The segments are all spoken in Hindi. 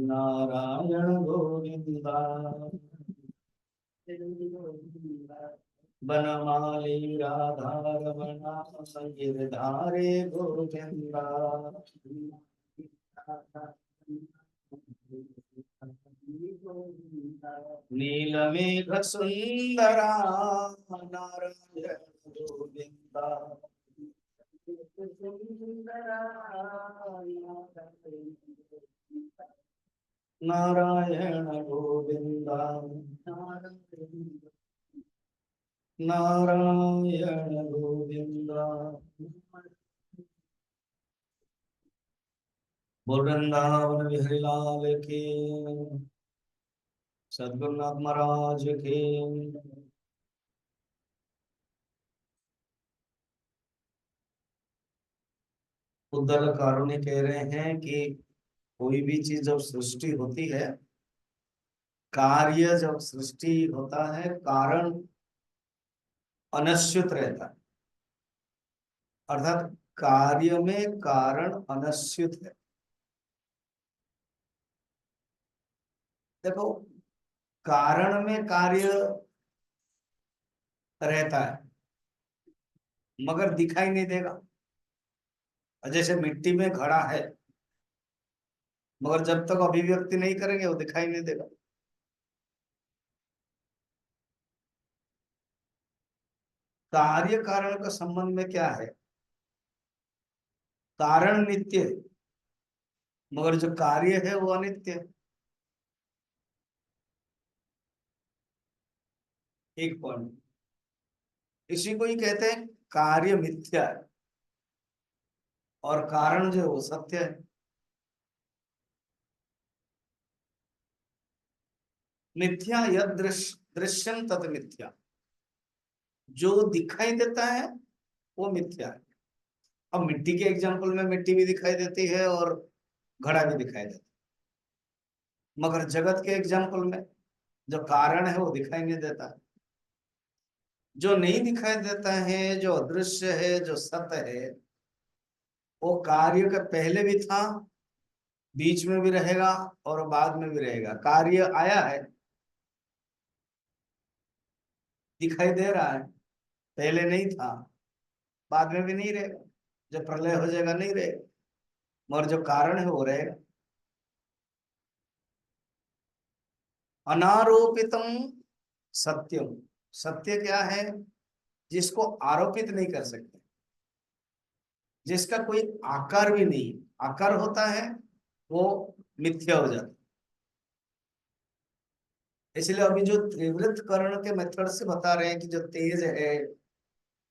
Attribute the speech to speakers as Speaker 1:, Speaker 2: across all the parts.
Speaker 1: नारायण गोविंदा बनमाली राधा रमणा गिरधारे गोविंदा नीलमेघ सुंदरा नारायण गोविंदा नारायण गोविंदा नारायण गोविंदा। बोल वृंदावन बिहारी लाल की, सद्गुरुनाथ महाराज की। उद्धर कारुण्य कह रहे हैं कि कोई भी चीज जब सृष्टि होती है, कार्य जब सृष्टि होता है, कारण अनश्वित रहता है। अर्थात कार्य में कारण अनश्वित है। देखो, कारण में कार्य रहता है मगर दिखाई नहीं देगा। जैसे मिट्टी में घड़ा है मगर जब तक अभिव्यक्ति नहीं करेंगे वो दिखाई नहीं देगा। कार्य कारण का संबंध में क्या है? कारण नित्य है मगर जो कार्य है वो अनित्य है। एक पॉइंट, इसी को ही कहते हैं कार्य मिथ्या है और कारण जो है वो सत्य है। मिथ्या यद दृश्यम तद मिथ्या, जो दिखाई देता है वो मिथ्या है। अब मिट्टी के एग्जाम्पल में मिट्टी भी दिखाई देती है और घड़ा भी दिखाई देता है, मगर जगत के एग्जाम्पल में जो कारण है वो दिखाई नहीं देता है। जो नहीं दिखाई देता है, जो अदृश्य है, जो सत्य है, वो कार्य का पहले भी था, बीच में भी रहेगा और बाद में भी रहेगा। कार्य आया है, दिखाई दे रहा है, पहले नहीं था, बाद में भी नहीं रहेगा। जब प्रलय हो जाएगा नहीं रहेगा, मगर जो कारण है वो रहेगा। अनारोपितम सत्यम, सत्य क्या है? जिसको आरोपित नहीं कर सकते, जिसका कोई आकार भी नहीं, आकार होता है वो मिथ्या हो जाता है। इसलिए अभी जो त्रिवृत करण के मेथड से बता रहे हैं कि जो तेज है,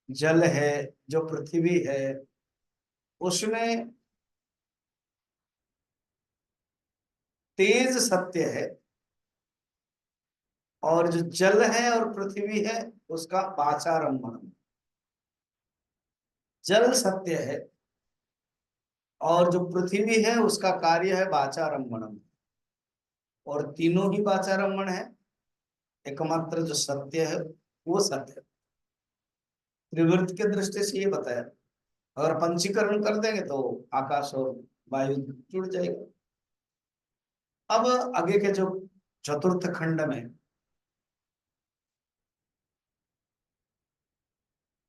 Speaker 1: जल है, जो पृथ्वी है, उसमें तेज सत्य है और जो जल है और पृथ्वी है उसका वाचारंभण। जल सत्य है और जो पृथ्वी है उसका कार्य है वाचारंभणम। और तीनों ही वाचारंभण है, एकमात्र जो सत्य है वो सत्य है। त्रिवृत्त के दृष्टि से ये बताया। अगर पंचीकरण कर देंगे तो आकाश और वायु जुड़ जाएगा। अब आगे के जो चतुर्थ खंड में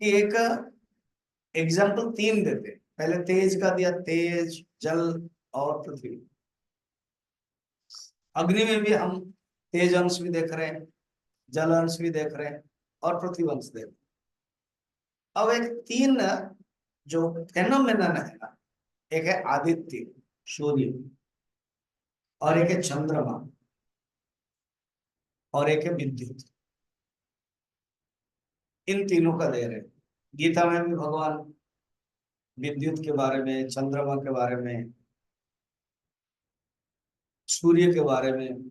Speaker 1: कि एक एग्जाम्पल तीन देते हैं। पहले तेज का दिया, तेज, जल और पृथ्वी। अग्नि में भी हम तेज अंश भी देख रहे हैं, जल अंश भी देख रहे हैं और पृथ्वी अंश देख रहे हैं। अब एक तीन जो फेनोमेनन है ना, एक है आदित्य, सूर्य, और एक है चंद्रमा, और एक है विद्युत। इन तीनों का दे रहे हैं। गीता में भी भगवान विद्युत के बारे में, चंद्रमा के बारे में, सूर्य के बारे में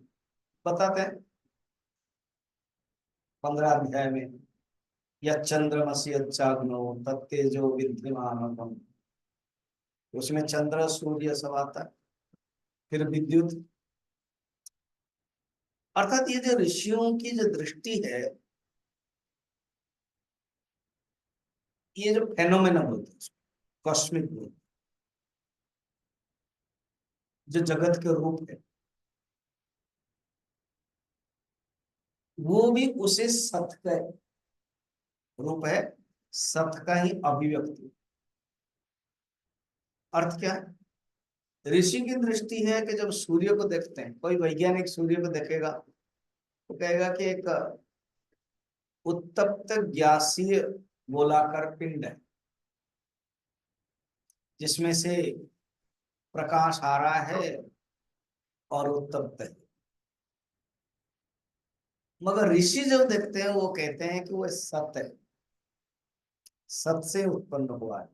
Speaker 1: बताते हैं। 15 अध्याय में, या चंद्रमसी अच्छाग्नो तत्तेजो विद्यमानम, उसमें चंद्र सूर्य सब आता है। फिर विद्युत, अर्थात ये जो ऋषियों की जो दृष्टि है, ये जो फेनोमेना बोलते हैं, कॉस्मिक बोलते जो जगत के रूप है, वो भी उसे सत का रूप है, सत का ही अभिव्यक्ति। अर्थ क्या है? ऋषि की दृष्टि है कि जब सूर्य को देखते हैं, कोई वैज्ञानिक सूर्य को देखेगा तो कहेगा कि एक उत्तप्त गैसीय गोलाकार पिंड है जिसमें से प्रकाश आ रहा है और उत्तप्त है। मगर ऋषि जो देखते हैं वो कहते हैं कि वो सत है, सत से उत्पन्न हुआ है।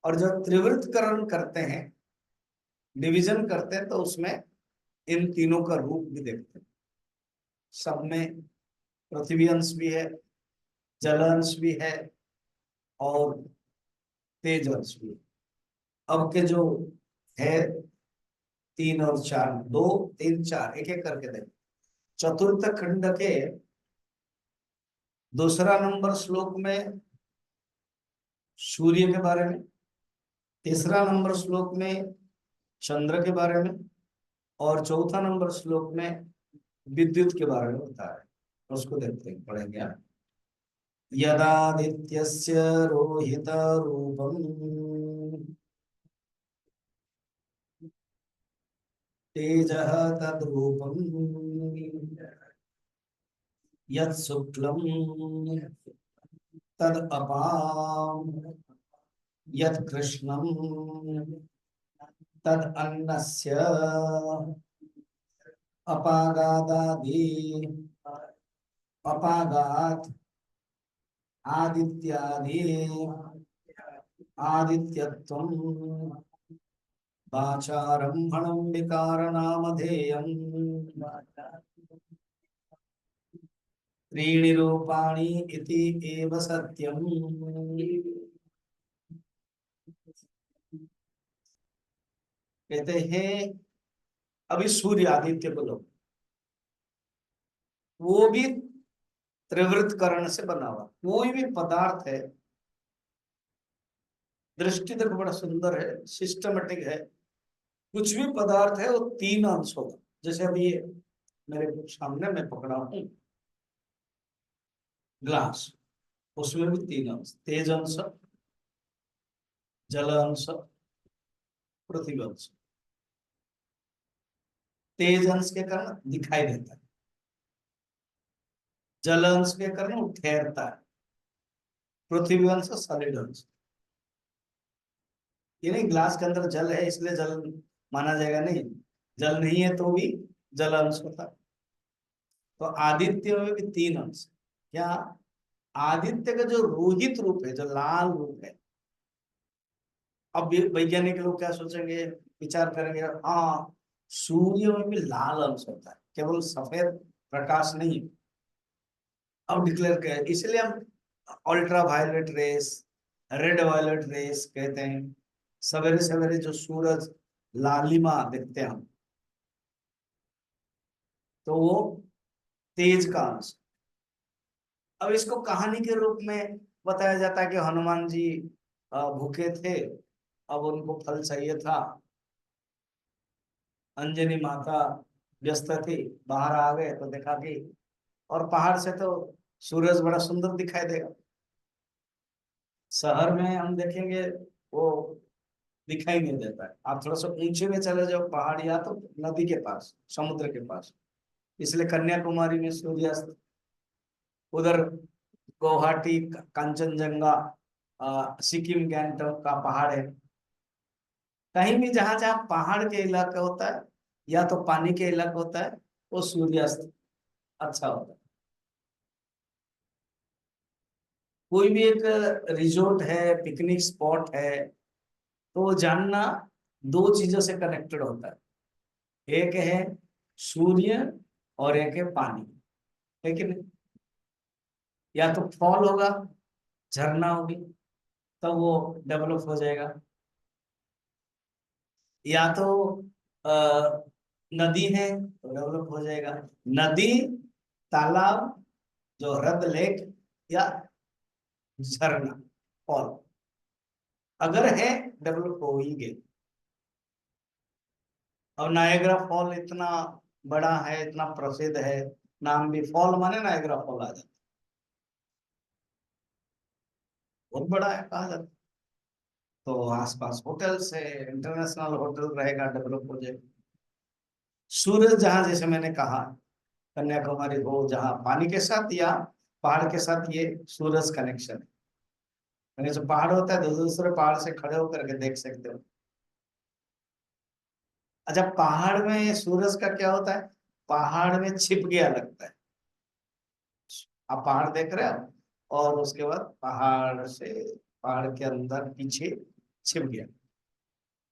Speaker 1: और जब त्रिवृतकरण करते हैं, डिवीजन करते हैं, तो उसमें इन तीनों का रूप भी देखते हैं। सब में पृथ्वी अंश भी है, जल अंश भी है और तेज अंश भी है। अब के जो है 3 और 4, 2, 3, 4 एक एक करके देखें। चतुर्थ खंड के दूसरा नंबर श्लोक में सूर्य के बारे में, तीसरा नंबर श्लोक में चंद्र के बारे में, और चौथा नंबर श्लोक में विद्युत के बारे में बताया है। उसको देखते हैं, पढ़ेंगे आप। यदादित्यस्य रोहित रूपम तेजः तद्रूपम यत् शुक्लम तद अपाम यत् कृष्णम तद अन्नस्य अपागादादि अपागात आदित्यादि आदित्यत्वं वाचारम्भणं विकारनामधेयम् त्रीणि रूपाणि इति एव सत्यम्। कहते हैं अभी सूर्य आदित्य को लो, वो भी त्रिवृत करण से बना हुआ। कोई भी पदार्थ है, दृष्टि देखो बड़ा सुंदर है, सिस्टमेटिक है। कुछ भी पदार्थ है वो 3 अंश होगा। जैसे अभी ये मेरे सामने मैं पकड़ा हूं ग्लास, उसमें भी 3 अंश, तेज अंश, जल अंश, पृथ्वी अंश। तेज अंश के कारण दिखाई देता है, जल अंश के कारण वो ठहरता है, पृथ्वी अंश सॉलिड अंश। ये नहीं ग्लास के अंदर जल है इसलिए जल माना जाएगा, नहीं, जल नहीं है तो भी जल अंश होता है। तो आदित्य में भी 3 अंश। क्या? आदित्य का जो रोहित रूप है, जो लाल रूप है, अब वैज्ञानिक लोग क्या सोचेंगे, विचार करेंगे, हाँ सूर्य में भी लाल अंश होता है, केवल सफेद प्रकाश नहीं। अब डिक्लेयर किया, इसलिए हम ultraviolet rays, red violet rays कहते हैं। सवेरे सवेरे जो सूरज लालिमा देखते हैं हम, तो वो तेज का अंश। अब इसको कहानी के रूप में बताया जाता है कि हनुमान जी भूखे थे, अब उनको फल चाहिए था, अंजनी माता व्यस्त थी, बाहर आ गए तो देखा कि, और पहाड़ से तो सूरज बड़ा सुंदर दिखाई देगा। शहर में हम देखेंगे वो दिखाई नहीं देता है। आप थोड़ा सा ऊंचे में चले जाओ, पहाड़ या तो नदी के पास, समुद्र के पास। इसलिए कन्याकुमारी में सूर्यास्त, उधर गुवाहाटी कंचनजंगा, सिक्किम गैंगटॉक का पहाड़ है। कहीं भी जहां जहां पहाड़ के इलाका होता है या तो पानी के इलाका होता है, वो सूर्यास्त अच्छा होता है। कोई भी एक रिजोर्ट है, पिकनिक स्पॉट है, तो वो जानना 2 चीजों से कनेक्टेड होता है। एक है सूर्य और एक है पानी, है कि नहीं? या तो फॉल होगा, झरना होगी, तब वो डेवलप हो जाएगा। या तो आ, नदी है तो डेवलप हो जाएगा। नदी, तालाब, जो हृद लेक या झरना, फॉल अगर है डेवलप हो ही गए। अब नायग्रा फॉल इतना बड़ा है, इतना प्रसिद्ध है, नाम भी फॉल माने नायग्रा फॉल आ जाता, बहुत बड़ा है कहा जाता। तो आसपास होटल्स है, इंटरनेशनल होटल रहेगा, डेवलप हो जाएगा। सूरज जहां, जैसे मैंने कहा, कन्याकुमारी हो जहाँ पानी के साथ या पहाड़ के साथ, ये सूरज कनेक्शन है। यानी जो पहाड़ होता है, दूसरे पहाड़ से खड़े होकर के देख सकते हो। अच्छा, पहाड़ में सूरज का क्या होता है, पहाड़ में छिप गया लगता है। आप पहाड़ देख रहे हो और उसके बाद पहाड़ से, पहाड़ के अंदर पीछे छिप गया।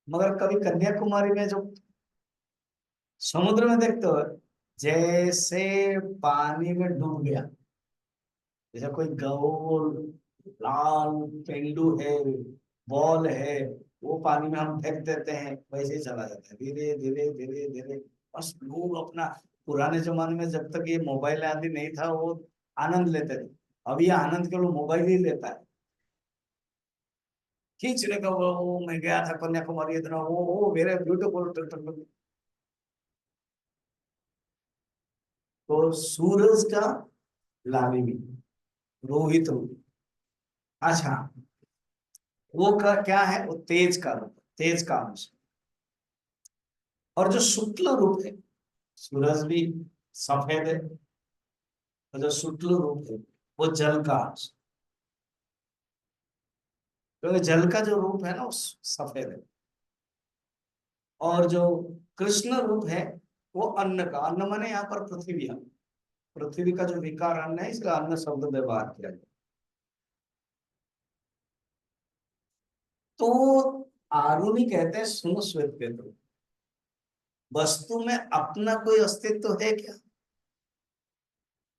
Speaker 1: मगर कभी कन्याकुमारी में जो समुद्र में देखते हो, जैसे पानी में डूब गया, जैसे कोई गोल लाल पेंडू है, बॉल है, वो पानी में हम फेंक देते हैं, वैसे ही चला जाता है धीरे धीरे धीरे धीरे। बस लोग अपना, पुराने जमाने में जब तक ये मोबाइल आदि नहीं था, वो आनंद लेते थे। अभी ये आनंद केवल मोबाइल ही लेता है। खींचने का वो मैं गया था कन्याकुमारी, इतना वो वेरी ब्यूटीफुल। तो सूरज का लालिमी, रोहित रूप। अच्छा, वो का क्या है, वो तेज का रूप, तेज का अंश। और जो शुक्ल रूप है, सूरज भी सफेद है, और जो शुक्ल रूप है वो जल का अंश। क्योंकि जल का जो रूप है ना वो सफेद है। और जो कृष्ण रूप है वो अन्न का, अन्न माने यहाँ पर पृथ्वी है, पृथ्वी का जो विकार अन्न है, इसलिए अन्न शब्द व्यवहार किया गया। तो आरुणि कहते हैं, सुनो श्वेत केतु, वस्तु में अपना कोई अस्तित्व है क्या?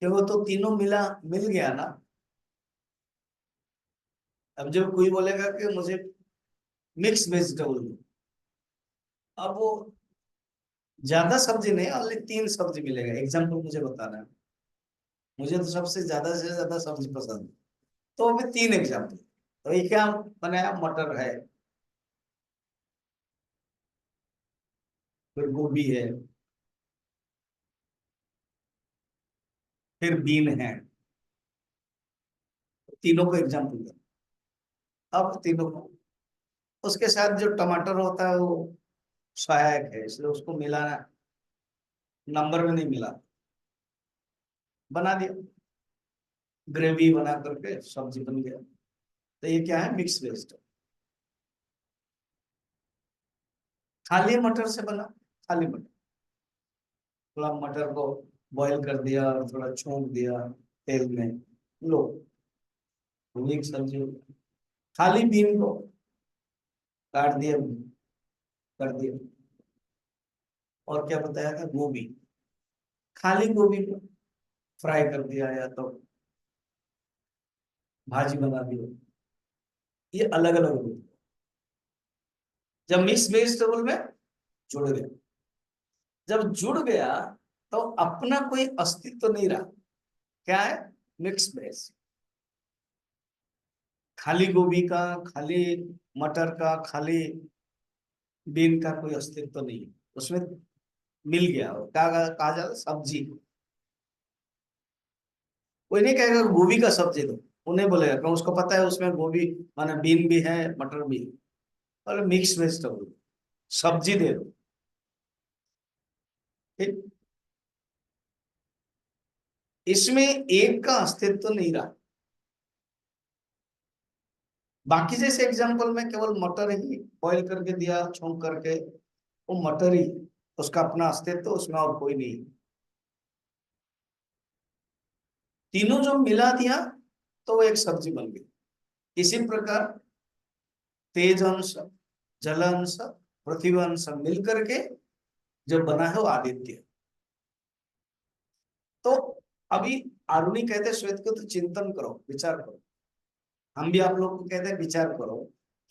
Speaker 1: कि वो तो तीनों मिल गया ना। अब जब कोई बोलेगा कि मुझे मिक्स वेजिटेबल दो, अब वो ज्यादा सब्जी नहीं, ओनली 3 सब्जी मिलेगा, एग्जाम्पल मुझे बताना है। मुझे तो सबसे ज्यादा सब्जी पसंद है, तो अभी 3 एग्जाम्पल। तो ये क्या बनाया, मटर है, फिर गोभी है, फिर बीन है। तीनों को एग्जाम्पल दे। अब तीनों को, उसके साथ जो टमाटर होता है वो सहायक है, इसलिए उसको मिलाना, नंबर में नहीं मिला, बना दिया, ग्रेवी बना करके सब्जी बन गया। तो ये क्या है, मिक्स वेज। खाली मटर से बना, खाली मटर, थोड़ा मटर को बॉईल कर दिया और थोड़ा छोंक दिया तेल में, लो, वो एक सब्जी हो गई। खाली बीन को काट दिया, कर दिया। और क्या बताया था, गोभी, खाली गोभी को फ्राई कर दिया या तो भाजी बना दी। ये अलग अलग हो गई। जब मिक्स वेजिटेबल में जुड़ गया, जब जुड़ गया तो अपना कोई अस्तित्व तो नहीं रहा। क्या है, मिक्स वेज। खाली गोभी का, खाली मटर का, खाली बीन का कोई अस्तित्व तो नहीं है उसमें, मिल गया। और क्या कहा जाता है, सब्जी। कोई नहीं कहेगा गोभी का सब्जी दो, वो नहीं बोलेगा, क्यों, उसको पता है उसमें गोभी माने बीन भी है, मटर भी है। और मिक्स वेजिटेबल, सब्जी दे दो, ठीक। इसमें एक का अस्तित्व तो नहीं रहा। बाकी जैसे एग्जांपल में केवल मटर ही बॉईल करके दिया, छोंक करके, वो मटर ही, उसका अपना अस्तित्व, उसमें और कोई नहीं। तीनों जो मिला दिया तो वो एक सब्जी बन गई। इसी प्रकार तेज अंश, जल अंश, पृथ्वी अंश मिल करके जो बना है वो आदित्य। तो अभी आरुणि कहते हैं श्वेत को, तो चिंतन करो, विचार करो। हम भी आप लोग को कहते हैं विचार करो,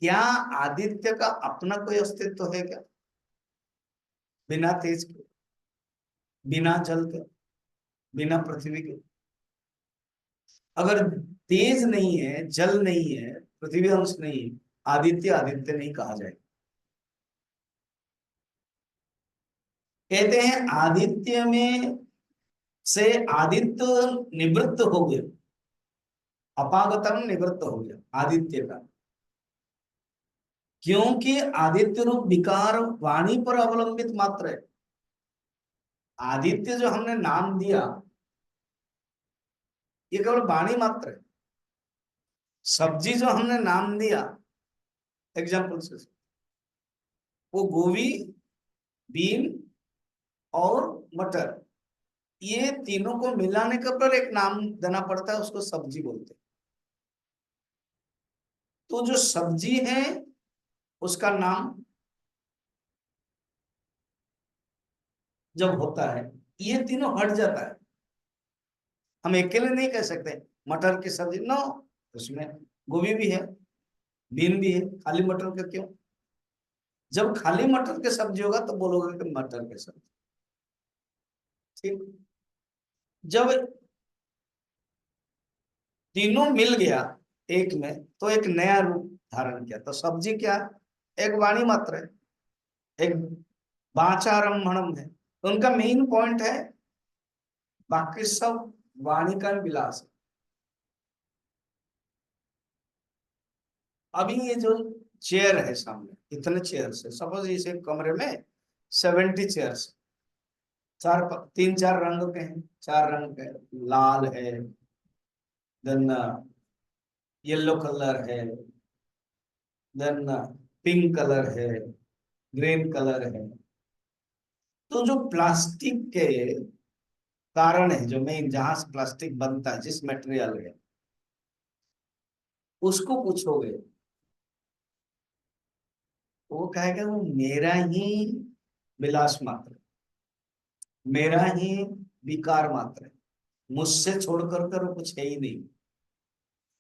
Speaker 1: क्या आदित्य का अपना कोई अस्तित्व है क्या, बिना तेज के, बिना जल के, बिना पृथ्वी के? अगर तेज नहीं है, जल नहीं है, पृथ्वी अंश नहीं है, आदित्य आदित्य नहीं कहा जाएगा। कहते हैं आदित्य में से आदित्य निवृत्त हो गया, अपागतम निवृत्त हो गया आदित्य का, क्योंकि आदित्य रूप विकार वाणी पर अवलंबित मात्र है। आदित्य जो हमने नाम दिया ये केवल वाणी मात्र है। सब्जी जो हमने नाम दिया एग्जाम्पल से, वो गोभी, बीन और मटर, ये तीनों को मिलाने के पर एक नाम देना पड़ता है, उसको सब्जी बोलते हैं। तो जो सब्जी है उसका नाम जब होता है ये तीनों हट जाता है। हम अकेले नहीं कह सकते मटर की सब्जी, नो, उसमें गोभी भी है, बीन भी है, खाली मटर का क्यों? जब खाली मटर की सब्जी होगा तो बोलोगे कि मटर की सब्जी, ठीक। जब तीनों मिल गया एक में तो एक नया रूप धारण किया, तो सब्जी क्या? एक वाणी मात्र है, एक वाचारंभणम है। तो उनका मेन पॉइंट है, बाकी सब वाणी का विलास है। अभी ये जो चेयर है सामने, इतने चेयर्स है, सपोज इस एक कमरे में 70 चेयर्स, तीन चार रंग के हैं, चार रंग के, लाल है, देन येलो कलर है, देन पिंक कलर है, ग्रीन कलर है। तो जो प्लास्टिक के कारण है, जो मेन जहां से प्लास्टिक बनता है, जिस मटेरियल है, उसको पूछोगे वो कहेगा वो मेरा ही विलास मात्र, मेरा ही विकार मात्र है, मुझसे छोड़कर कर वो कुछ है ही नहीं।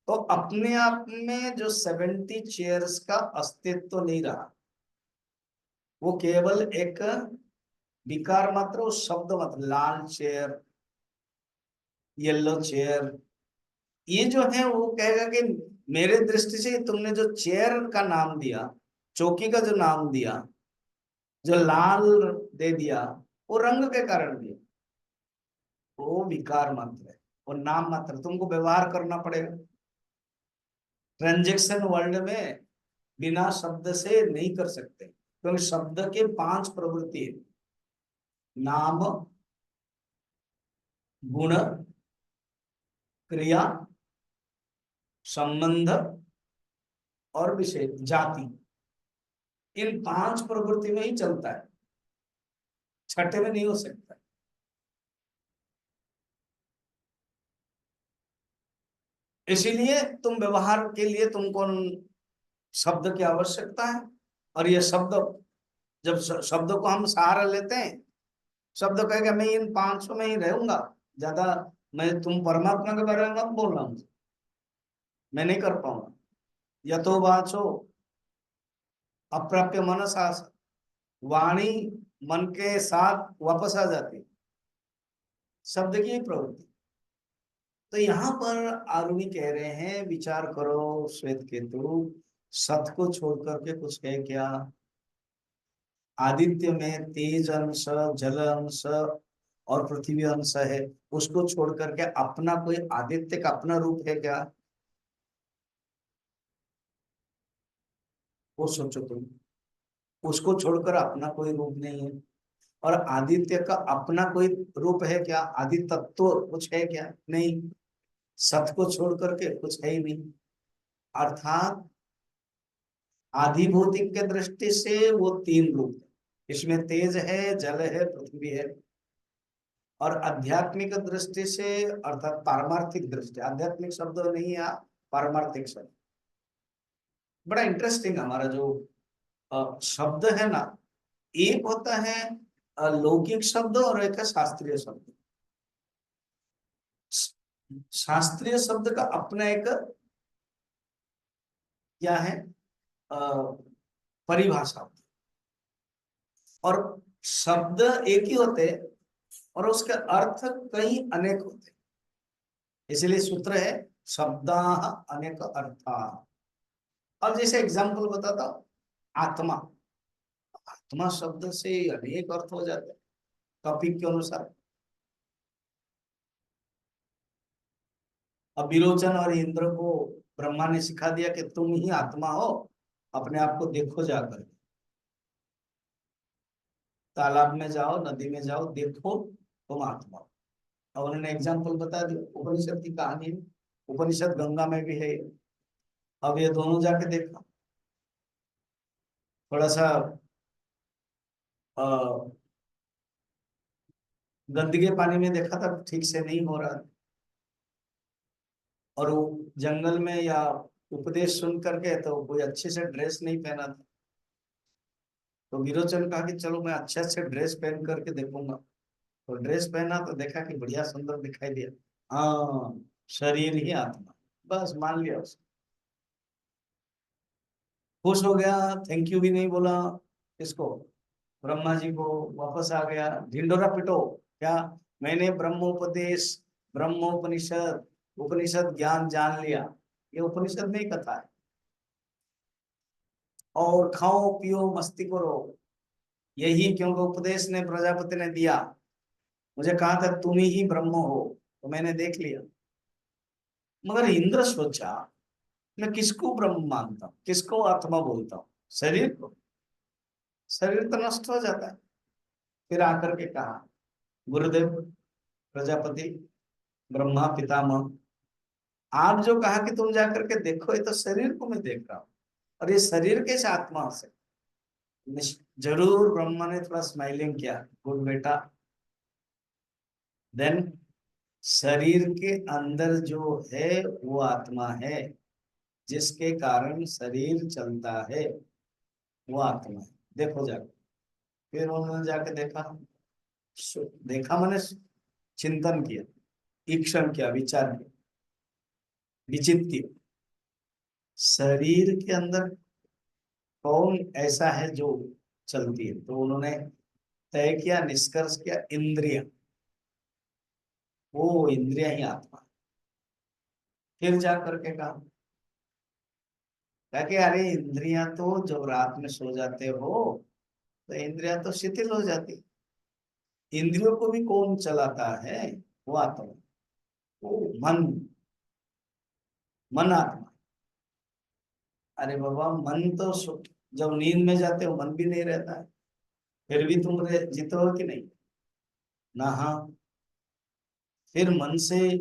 Speaker 1: तो अपने आप में जो 70 चेयर्स का अस्तित्व तो नहीं रहा, वो केवल एक विकार मात्र, वो शब्द मात्र, लाल चेयर, येलो चेयर, ये जो है वो कहेगा कि मेरे दृष्टि से तुमने जो चेयर का नाम दिया, चौकी का जो नाम दिया, जो लाल दे दिया, वो रंग के कारण दिया, वो विकार मात्र है, वो नाम मात्र, तुमको व्यवहार करना पड़ेगा। ट्रांजेक्शन वर्ल्ड में बिना शब्द से नहीं कर सकते, क्योंकि शब्द के 5 प्रवृत्ति है, नाम, गुण, क्रिया, संबंध और विषय, जाति, इन 5 प्रवृत्ति में ही चलता है, छठे में नहीं हो सकता। इसीलिए तुम व्यवहार के लिए तुमको शब्द की आवश्यकता है। और ये शब्द, जब शब्द को हम सहारा लेते हैं, शब्द कहेगा मैं इन 500 में ही रहूंगा, ज्यादा मैं, तुम परमात्मा के बारे में मत बोल रहा हूं, मैं नहीं कर पाऊंगा। यथो वाचो अप्राप्य मनसा, वाणी मन के साथ वापस आ जाती, शब्द की ही प्रवृत्ति। तो यहाँ पर आरुणि कह रहे हैं विचार करो श्वेत केतु, सत को छोड़ करके कुछ है क्या? आदित्य में तेज अंश, जल अंश और पृथ्वी अंश है, उसको छोड़ करके अपना कोई आदित्य का अपना रूप है क्या? वो सोचो तुम, उसको छोड़कर अपना कोई रूप नहीं है। और आदित्य का अपना कोई रूप है क्या? आदि तत्व कुछ है क्या? नहीं। सत को छोड़ करके कुछ है ही नहीं। अर्थात आधिभौतिक के दृष्टि से वो 3 रूप है, इसमें तेज है, जल है, पृथ्वी है। और आध्यात्मिक दृष्टि से, अर्थात पारमार्थिक दृष्टि, आध्यात्मिक शब्द नहीं है, पारमार्थिक शब्द। बड़ा इंटरेस्टिंग हमारा जो शब्द है ना, एक होता है लौकिक शब्द और एक है शास्त्रीय शब्द। शास्त्रीय शब्द का अपना एक क्या है, अ, परिभाषा होती है। और शब्द एक ही होते हैं और उसके अर्थ कई अनेक होते हैं, इसलिए सूत्र है शब्दा अनेक अर्था। अब जैसे एग्जाम्पल बताता हूं, आत्मा, आत्मा शब्द से अनेक अर्थ हो जाते हैं। टॉपिक के अनुसार। अब विरोचन और इंद्र को ब्रह्मा ने सिखा दिया कि तुम ही आत्मा हो, अपने आप को देखो जाकर, तालाब में जाओ, नदी में जाओ, देखो तुम आत्मा हो। और उन्होंने एग्जाम्पल बता दिया, उपनिषद की कहानी है, उपनिषद गंगा में भी है। अब ये दोनों जाके देखा, थोड़ा सा अ, गंदगे पानी में देखा था, ठीक से नहीं हो रहा। और वो जंगल में या उपदेश सुन करके तो कोई अच्छे से ड्रेस नहीं पहना था, तो विरोचन कहा कि चलो मैं अच्छे से ड्रेस पहन करके देखूंगा। तो ड्रेस पहना तो देखा कि बढ़िया सुंदर दिखाई दिया। हाँ, शरीर ही आत्मा, बस मान लिया उसको, खुश हो गया। थैंक यू भी नहीं बोला इसको, ब्रह्मा जी को। वापस आ गया, ढिंडोरा पिटो, क्या मैंने ब्रह्मोपदेश, ब्रह्मोपनिषद, उपनिषद ज्ञान जान लिया। ये उपनिषद में ही कथा है। और खाओ पियो मस्ती करो, यही क्योंकि उपदेश ने प्रजापति ने दिया। मुझे कहा था तुम ही ब्रह्म हो, तो मैंने देख लिया। मगर इंद्र सोचा, मैं किसको ब्रह्म मानता हूँ, किसको आत्मा बोलता हूँ? शरीर को? शरीर तो नष्ट हो जाता है। फिर आकर के कहा, गुरुदेव, प्रजापति, ब्रह्मा पितामह, आप जो कहा कि तुम जाकर के देखो, ये तो शरीर को मैं देख रहा हूँ, और ये शरीर कैसे आत्मा से? जरूर ब्रह्मा ने थोड़ा स्माइलिंग किया, गुड बेटा। देन शरीर के अंदर जो है वो आत्मा है, जिसके कारण शरीर चलता है, वो आत्मा है। देखो जाकर। फिर उन्होंने जाके देखा, देखा मैंने चिंतन किया, ईक्षण किया, विचार किया, विचित किया, शरीर के अंदर कौन ऐसा है जो चलती है? तो उन्होंने तय किया, निष्कर्ष किया, इंद्रिय, वो इंद्रिया ही आत्मा। फिर जा करके कहा कि अरे इंद्रियां तो जब रात में सो जाते हो तो इंद्रियां तो शिथिल हो जाती, इंद्रियों को भी कौन चलाता है? वो आत्मा, वो मन, मन आत्मा। अरे बाबा, मन तो जब नींद में जाते हो मन भी नहीं रहता है, फिर भी तुम जीते हो कि नहीं? ना, हाँ। फिर मन से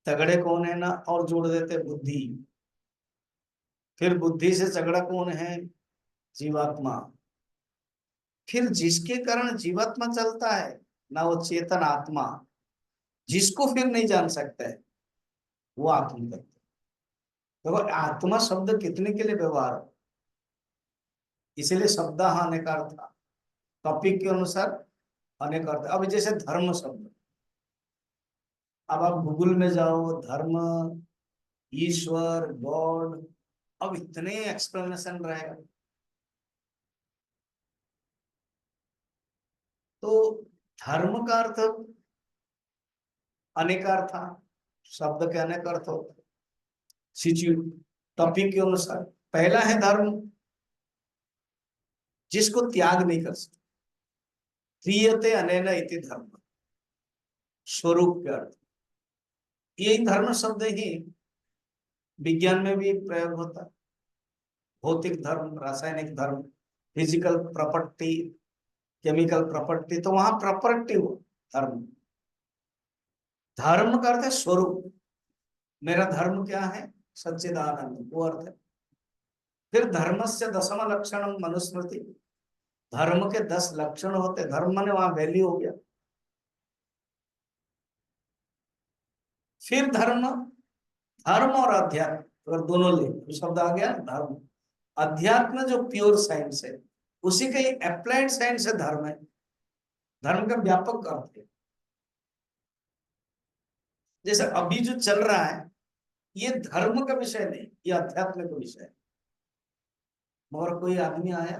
Speaker 1: तगड़े कौन है ना, और जोड़ देते बुद्धि। फिर बुद्धि से झगड़ा कौन है? जीवात्मा। फिर जिसके कारण जीवात्मा चलता है ना, वो चेतन आत्मा, जिसको फिर नहीं जान सकता है, वो आत्म तत्व। देखो आत्मा शब्द कितने के लिए व्यवहार हो, इसीलिए शब्द अनेक अर्थ था, टॉपिक के अनुसार अनेक अर्थ। अब जैसे धर्म शब्द, अब आप गूगल में जाओ, धर्म, ईश्वर, गॉड, अब इतने एक्सप्लेनेशन रहेगा। तो धर्म का अर्थ अनेक अर्थ था, शब्द के अनेक अर्थ होते, सिचुएट, टॉपिक के अनुसार। पहला है धर्म, जिसको त्याग नहीं कर सकते, क्रियते अनेन इति धर्म, स्वरूप के अर्थ। यही धर्म शब्द ही विज्ञान में भी प्रयोग होता है। भौतिक धर्म, रासायनिक धर्म, फिजिकल प्रॉपर्टी, केमिकल प्रॉपर्टी, तो वहां प्रॉपर्टी हो धर्म। धर्म का अर्थ है स्वरूप, मेरा धर्म क्या है? सच्चिदानंद, वो अर्थ है। फिर धर्म से दशम लक्षण मनुस्मृति, धर्म के 10 लक्षण होते, धर्म माने वहां वैल्यू हो गया। फिर धर्म, धर्म और अध्यात्म अगर दोनों ले तो शब्द आ गया धर्म। अध्यात्म जो प्योर साइंस है, उसी का ही अप्लाइड साइंस है धर्म है। धर्म का व्यापक अर्थ है। जैसे अभी जो चल रहा है, ये धर्म का विषय नहीं, ये अध्यात्म का विषय है। मगर कोई आदमी आया,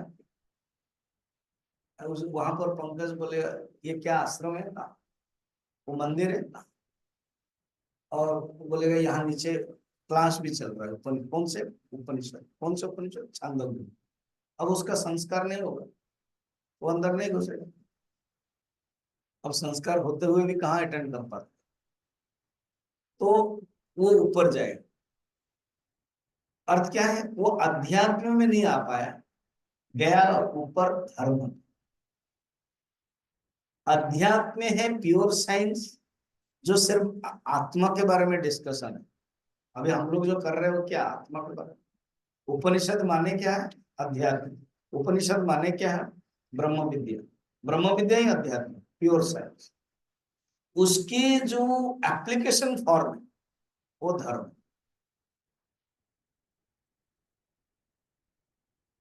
Speaker 1: वहां पर पंकज बोले, ये क्या आश्रम है ना, वो मंदिर है ना, और बोलेगा यहाँ नीचे क्लास भी चल रहा है, कौन से उपनिषद, कौन से उपनिषद? छांदोग्य। अब उसका संस्कार नहीं होगा, वो अंदर नहीं घुसेगा। अब संस्कार होते हुए भी कहाँ अटेंड कर पाते, तो वो ऊपर जाएगा। अर्थ क्या है, वो अध्यात्म में नहीं आ पाया, गया ऊपर धर्म। अध्यात्म है प्योर साइंस, जो सिर्फ आत्मा के बारे में डिस्कशन है। अभी हम लोग जो कर रहे हो क्या, आत्मा के बारे में। उपनिषद माने क्या है, अध्यात्म। उपनिषद माने क्या है, ब्रह्म विद्या। ब्रह्म विद्या ही अध्यात्म, प्योर साइंस। उसकी जो एप्लीकेशन फॉर्म है वो धर्म।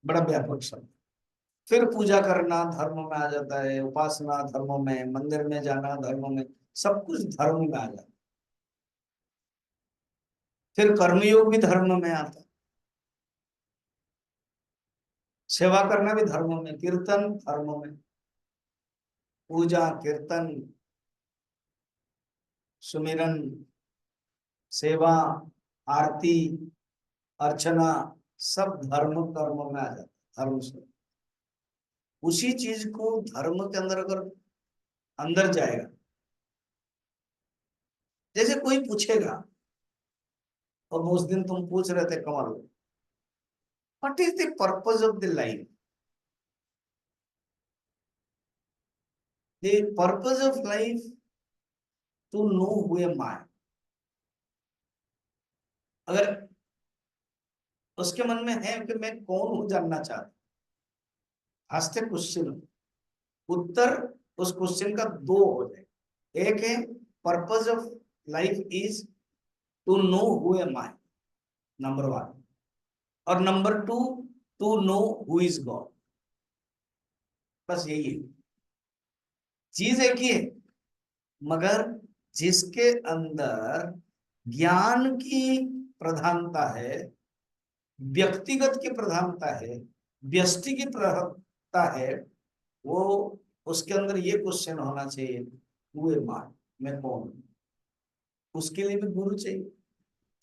Speaker 1: बड़ा व्यापक शब्द। फिर पूजा करना धर्म में आ जाता है, उपासना धर्म में, मंदिर में जाना धर्म में, सब कुछ धर्म में आ जाता है। फिर कर्मयोग भी धर्म में आता है, सेवा करना भी धर्म में, कीर्तन धर्म में, पूजा कीर्तन सुमिरन सेवा आरती अर्चना सब धर्म कर्म में आ जाता है, धर्म से। उसी चीज को धर्म के अंदर अगर अंदर जाएगा, जैसे कोई पूछेगा, और उस दिन तुम पूछ रहे थे Kamal, what is the purpose of the life, the purpose of life to know who am I. अगर उसके मन में है कि मैं कौन हूं जानना चाहता, आस्ते क्वेश्चन, उत्तर उस क्वेश्चन का दो हो जाए। एक है purpose of life is to know who am I, number one. और number two, to know who is God. बस यही है, चीज एक ही है, मगर जिसके अंदर ज्ञान की प्रधानता है, व्यक्तिगत की प्रधानता है, व्यष्टि की प्रधानता है, वो उसके अंदर ये क्वेश्चन होना चाहिए, हुए मान, मैं कौन हूं। उसके लिए भी गुरु चाहिए,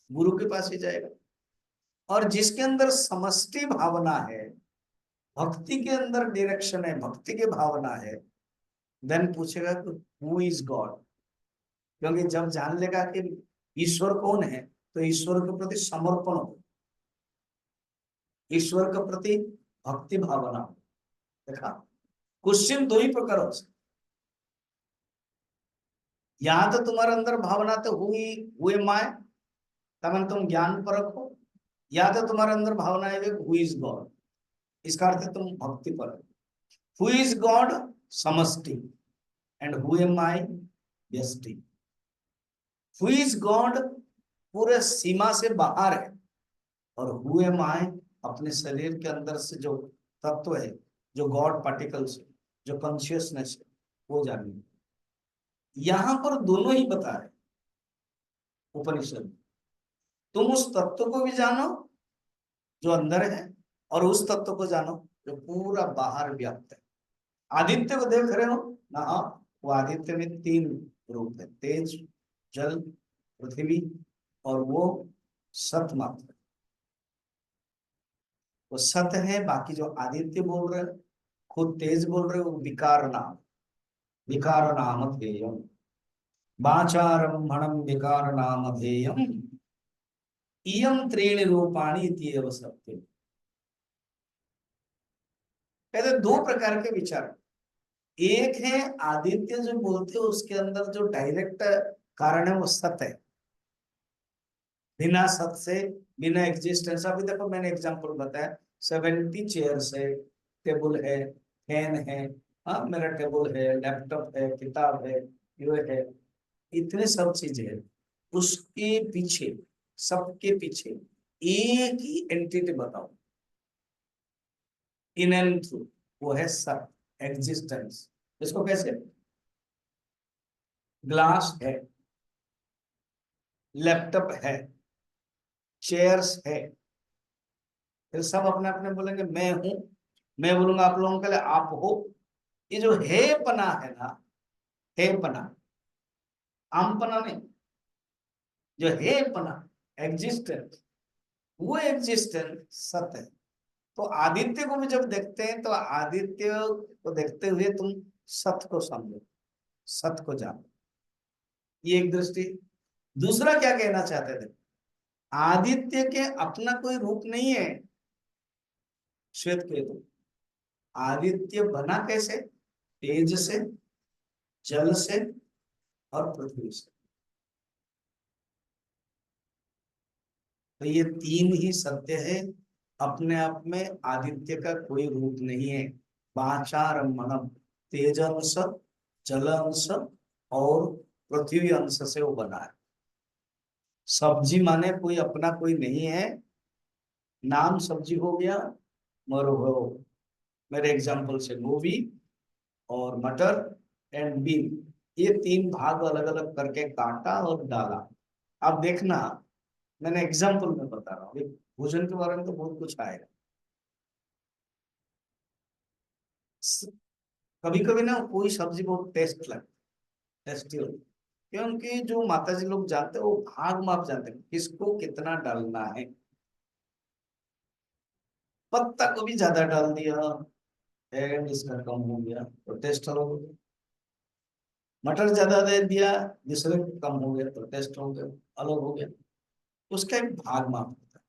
Speaker 1: गुरु के पास ही जाएगा। और जिसके अंदर समष्टि भावना है, भक्ति के अंदर डायरेक्शन है, भक्ति की भावना है, देन पूछेगा कि हु इज गॉड। क्योंकि जब जान लेगा कि ईश्वर कौन है, तो ईश्वर के प्रति समर्पण हो, ईश्वर के प्रति भक्ति भावना हो। देखा, क्वेश्चन दो ही प्रकार हो सकते, या तो तुम्हारे अंदर भावना तो हुई हुए माए, तब तुम ज्ञान पर रखो, या तो तुम्हारे अंदर भावना है हु इज गॉड, इसका अर्थ है तुम भक्ति पर। हु इज गॉड समष्टि, एंड हु एम आई व्यष्टि। हु इज गॉड पूरे सीमा से बाहर है, और हु एम आई अपने शरीर के अंदर से जो तत्व है, जो गॉड पार्टिकल्स है, जो कॉन्शियसनेस है, वो जानिए। यहां पर दोनों ही बता रहे उपनिषद। तुम उस तत्व को भी जानो जो अंदर है, और उस तत्व को जानो जो पूरा बाहर व्याप्त है। आदित्य को देख रहे हो ना, वो आदित्य में तीन रूप है, तेज, जल, पृथ्वी, और वो सत मात्र। वो सत है, बाकी जो आदित्य बोल रहे, खुद तेज बोल रहे, वो विकार नाम, विकार नाम ध्येयम, वाचारम्भणम विकार नाम ध्येयम, इयम त्रीणि रूपाणि इत्येव सत्यम। कहते दो प्रकार के विचार, एक है आदित्य जो बोलते हैं, उसके अंदर जो डायरेक्ट कारण है वो सत है, बिना सत से, बिना एग्जिस्टेंस। अभी देखो मैंने एग्जांपल बताया, 70 चेयर्स है, टेबल है, फैन है, हाँ मेरा टेबल है, लैपटॉप है, किताब है, ये है, इतने सब चीजें है। उसके पीछे, सबके पीछे एक ही एंटिटी बताओ, इन एंड थ्रू, वो है सत, एग्जिस्टेंस। इसको कैसे, ग्लास है, लैपटॉप है, चेयर्स है, फिर सब अपने अपने बोलेंगे मैं हूं, मैं बोलूंगा आप लोगों के लिए आप हो। ये जो है पना है ना, है पना, आम पना नहीं, जो है पना, एग्जिस्टेंस, वो एग्जिस्टेंस सत है। तो आदित्य को भी जब देखते हैं, तो आदित्य को देखते हुए तुम सत को समझो, सत को जानो, ये एक दृष्टि। दूसरा क्या कहना चाहते थे, आदित्य के अपना कोई रूप नहीं है श्वेत केतु। आदित्य बना कैसे, तेज से, जल से और पृथ्वी से। तो ये तीन ही सत्य है, अपने आप में आदित्य का कोई रूप नहीं है। वाचारम्भणम, तेज अंश, जल अंश और पृथ्वी अंश से वो बना है। सब्जी माने कोई अपना कोई नहीं है, नाम सब्जी हो गया, मरो हो, मेरे एग्जाम्पल से गोभी और मटर एंड बीन, ये तीन भाग अलग अलग करके काटा और डाला। आप देखना, मैंने एग्जाम्पल में बता रहा हूँ, भोजन के बारे में तो बहुत कुछ आएगा। कभी कभी ना कोई सब्जी बहुत टेस्टी होती है, क्योंकि जो माता जी लोग जानते हैं वो भाग माप जानते हैं किसको कितना डालना है। पत्ता को भी ज्यादा डाल दिया एंड इसका कम हो गया तो टेस्ट अलग हो गया, मटर ज्यादा दे दिया दूसरे कम हो गया तो टेस्ट हो गया, अलग हो गया। उसका एक भाग माप होता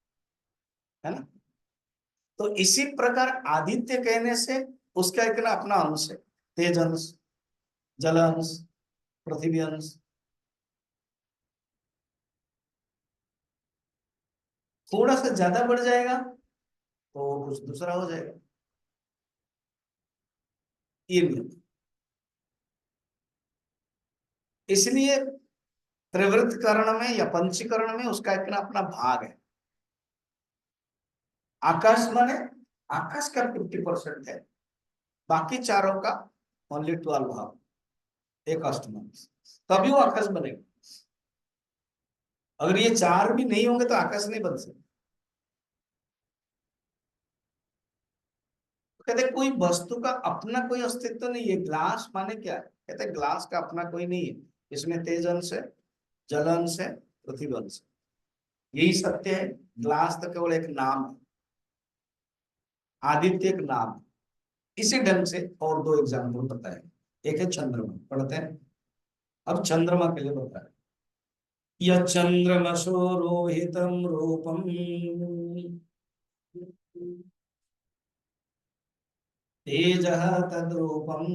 Speaker 1: है ना। तो इसी प्रकार आदित्य कहने से उसका एक ना अपना अंश है, तेज अंश, जल अंश, पृथ्वी अंश। थोड़ा सा ज्यादा बढ़ जाएगा तो कुछ दूसरा हो जाएगा, ये नियम। इसलिए त्रिवृत कर्ण में या पंचीकरण में उसका एक ना अपना भाग है। आकाश माने आकाश का 50% है, बाकी चारों का ओनली 12 भाग, एक अष्टमा, तभी वो आकाश बनेगा। अगर ये चार भी नहीं होंगे तो आकाश नहीं बन सकता। तो कहते कोई वस्तु का अपना कोई अस्तित्व नहीं है। ग्लास माने क्या है, कहते ग्लास का अपना कोई नहीं है, इसमें तेज अंश है, जल अंश है, पृथ्वी अंश है, यही सत्य है। ग्लास तो केवल एक नाम है, आदित्य एक नाम है। इसी ढंग से और दो एग्जाम्पल बताए, एक है चंद्रमा, पढ़ते हैं। अब चंद्रमा के लिए बताए, यच्चंद्रमसो रोहितं रूपम् तेजः तद्रूपम्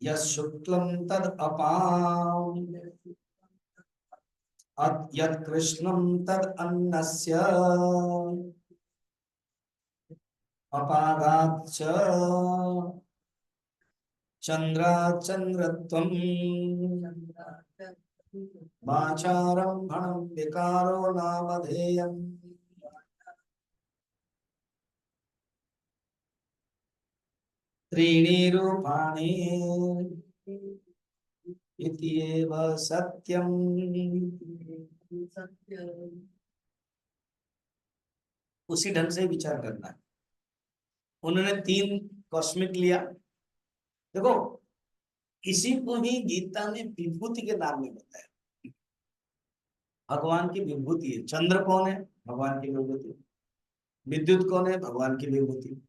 Speaker 1: यत्शुक्लं तद् अपाम् यत्कृष्णं तद् अन्नस्य अपादाच्च चंद्राचंद्रत्वम् वाचारम्भणं विकारो नामधेयम् त्रीणि रूपाणि इत्येव सत्यम्। उसी ढंग से विचार करना है। उन्होंने तीन कॉस्मिक लिया, देखो इसी को ही गीता में विभूति के नाम में बताया। भगवान की विभूति है। चंद्र कौन है, भगवान की विभूति। विद्युत कौन है, भगवान की विभूति।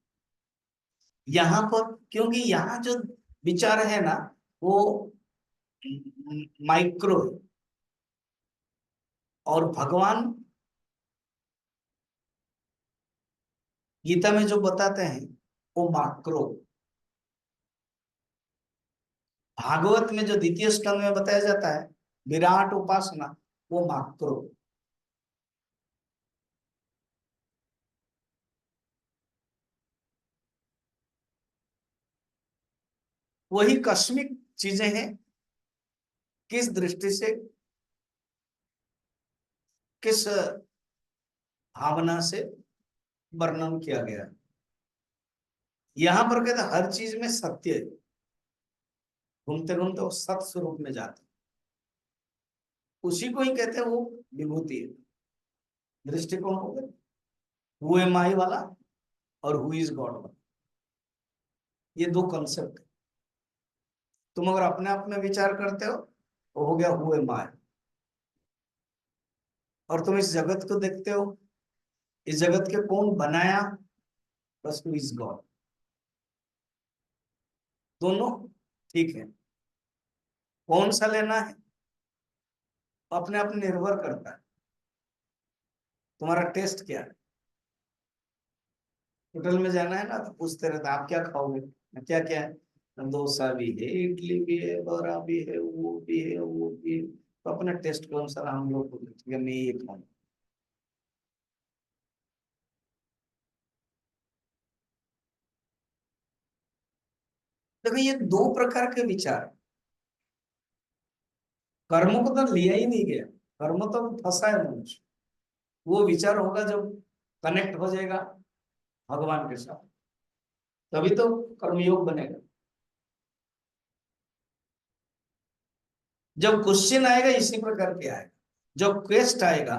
Speaker 1: यहाँ पर क्योंकि यहाँ जो विचार है ना वो माइक्रो है, और भगवान गीता में जो बताते हैं वो माक्रो। भागवत में जो द्वितीय स्कंद में बताया जाता है विराट उपासना, वो माक्रो। वही कस्मिक चीजें हैं, किस दृष्टि से, किस भावना से वर्णन किया गया है। यहां पर कहते हैं हर चीज में सत्य है, घूमते घूमते वो सत स्वरूप में जाते, उसी को ही कहते हैं वो विभूति है। दृष्टिकोण हो गया हु एम आई वाला और हु इज गॉड वाला, ये दो कंसेप्ट। तुम अगर अपने आप में विचार करते हो तो हो गया हु एम आई, और तुम इस जगत को देखते हो, इस जगत के कौन बनाया, बस हु इज गॉड। दोनों ठीक है, कौन सा लेना है अपने आप निर्भर करता है। तुम्हारा टेस्ट क्या है? होटल में जाना है ना तो पूछते रहते आप क्या खाओगे, क्या क्या है, डोसा भी है, इडली भी है, बड़ा भी है, वो भी है, वो भी है। तो अपने टेस्ट के अनुसार हम लोग को ठीक है, मैं ये खाऊं। देखो ये दो प्रकार के विचार, कर्म को तो लिया ही नहीं गया, कर्म तो फंसा है मनुष्य। वो विचार होगा जब कनेक्ट हो जाएगा भगवान के साथ, तभी तो कर्मयोग बनेगा। जब क्वेश्चन आएगा इसी प्रकार के आएगा, जब क्वेस्ट आएगा,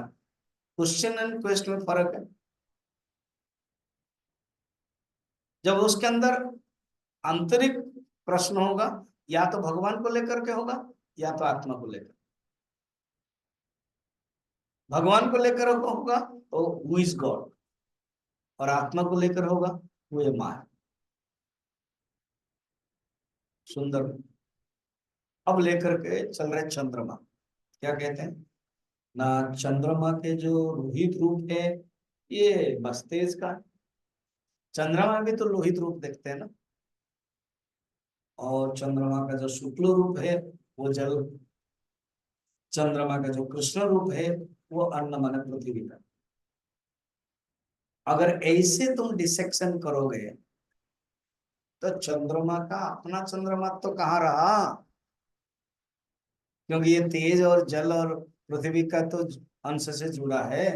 Speaker 1: क्वेश्चन एंड क्वेस्ट में फर्क है। जब उसके अंदर आंतरिक प्रश्न होगा, या तो भगवान को लेकर के होगा या तो आत्मा को लेकर। भगवान को लेकर होगा तो हु इज गॉड, और आत्मा को लेकर होगा वो ये माया। सुंदर। अब लेकर के चल रहे चंद्रमा, क्या कहते हैं ना, चंद्रमा के जो लोहित रूप है ये बस तेज का है। चंद्रमा में भी तो लोहित रूप देखते हैं ना, और चंद्रमा का जो शुक्ल रूप है वो जल, चंद्रमा का जो कृष्ण रूप है वो अन्न मन पृथ्वी का। अगर ऐसे तुम डिसेक्शन करोगे तो चंद्रमा का अपना चंद्रमा तो कहाँ रहा, क्योंकि ये तेज और जल और पृथ्वी का तो अंश से जुड़ा है।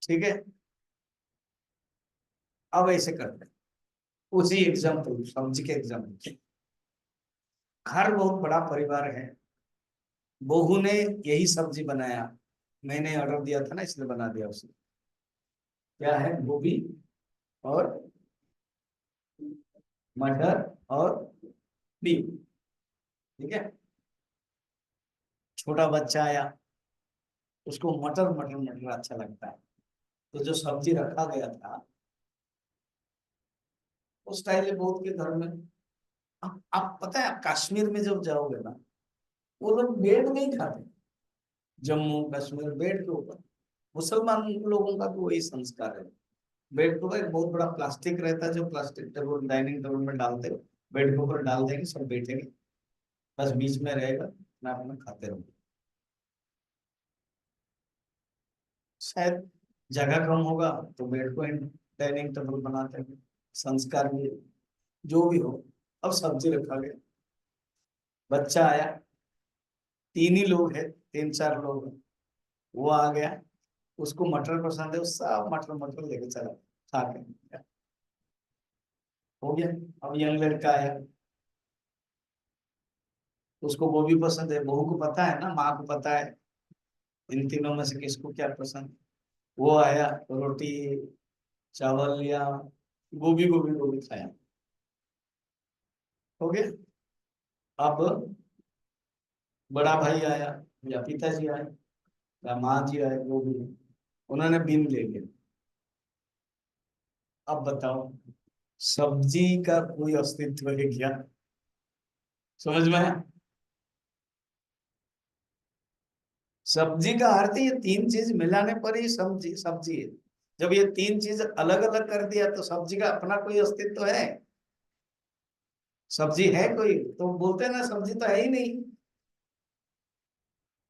Speaker 1: ठीक है, अब ऐसे करते हैं, उसी एग्जाम्पल सब्जी के एग्जाम्पल। घर बहुत बड़ा परिवार है, बहू ने यही सब्जी बनाया, मैंने ऑर्डर दिया था ना इसलिए बना दिया उसने। क्या है, गोभी और मटर और बीफ। ठीक है, छोटा बच्चा आया, उसको मटर मटर मटर अच्छा लगता है, तो जो सब्जी रखा गया था उस टाइम बहुत के घर में, आप पता है, आप कश्मीर में जब जाओगे ना, वो लोग बेड नहीं खाते। जम्मू कश्मीर बेड के ऊपर, मुसलमान लोगों का भी वही संस्कार है। बेड के ऊपर एक बहुत बड़ा प्लास्टिक रहता है, जो प्लास्टिक टेबल डाइनिंग टेबल में डालते हो, बेड के ऊपर डाल देंगे, सब बैठेंगे, बस बीच में रहेगा, ना अपना खाते रहो। शायद जगह कम होगा तो बेड को डाइनिंग टेबल बनाते हैं, संस्कार भी है। जो भी हो, अब सब्जी रखा गया, बच्चा आया, तीन ही लोग हैं, तीन चार लोग हैं, वो आ गया, उसको मटर पसंद है, वो सब मटर मटर लेके चला, खा के हो गया। अब यंग लड़का आया, उसको गोभी पसंद है, बहू को पता है ना, माँ को पता है इन तीनों में से किसको क्या पसंद। वो आया, रोटी चावल या गोभी गोभी गोभी खाया, हो गया। अब बड़ा भाई आया या पिताजी आए या माँ जी आए, वो भी उन्होंने बिन ले लिया। अब बताओ, सब्जी का कोई अस्तित्व है क्या? समझ में आया? सब्जी का अर्थ है ये तीन चीज मिलाने पर ही सब्जी सब्जी है। जब ये तीन चीज अलग अलग कर दिया तो सब्जी का अपना कोई अस्तित्व है? सब्जी है कोई तो बोलते हैं ना, सब्जी तो है ही नहीं।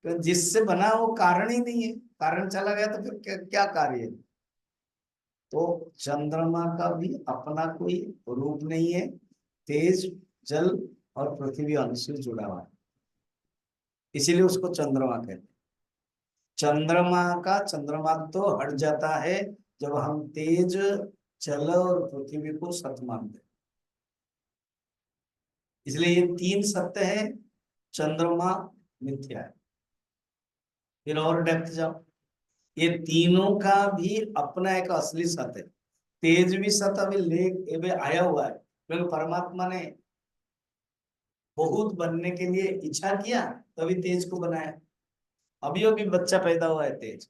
Speaker 1: तो जिससे बना वो कारण ही नहीं है, कारण चला गया तो फिर क्या कार्य है? तो चंद्रमा का भी अपना कोई रूप नहीं है, तेज जल और पृथ्वी अंश से जुड़ा हुआ है, इसीलिए उसको चंद्रमा कहते हैं। चंद्रमा का चंद्रमा तो हट जाता है जब हम तेज जल और पृथ्वी को सत्य मानते हैं। इसलिए ये तीन सत्य है, चंद्रमा मिथ्या है। फिर और डेप्थ जाओ, ये तीनों का भी अपना एक असली सत्य है। तेज भी सत्य अभी ले अभी आया हुआ है, क्योंकि परमात्मा ने बहुत बनने के लिए इच्छा किया, तभी तेज को बनाया। अभी अभी बच्चा पैदा हुआ है तेज,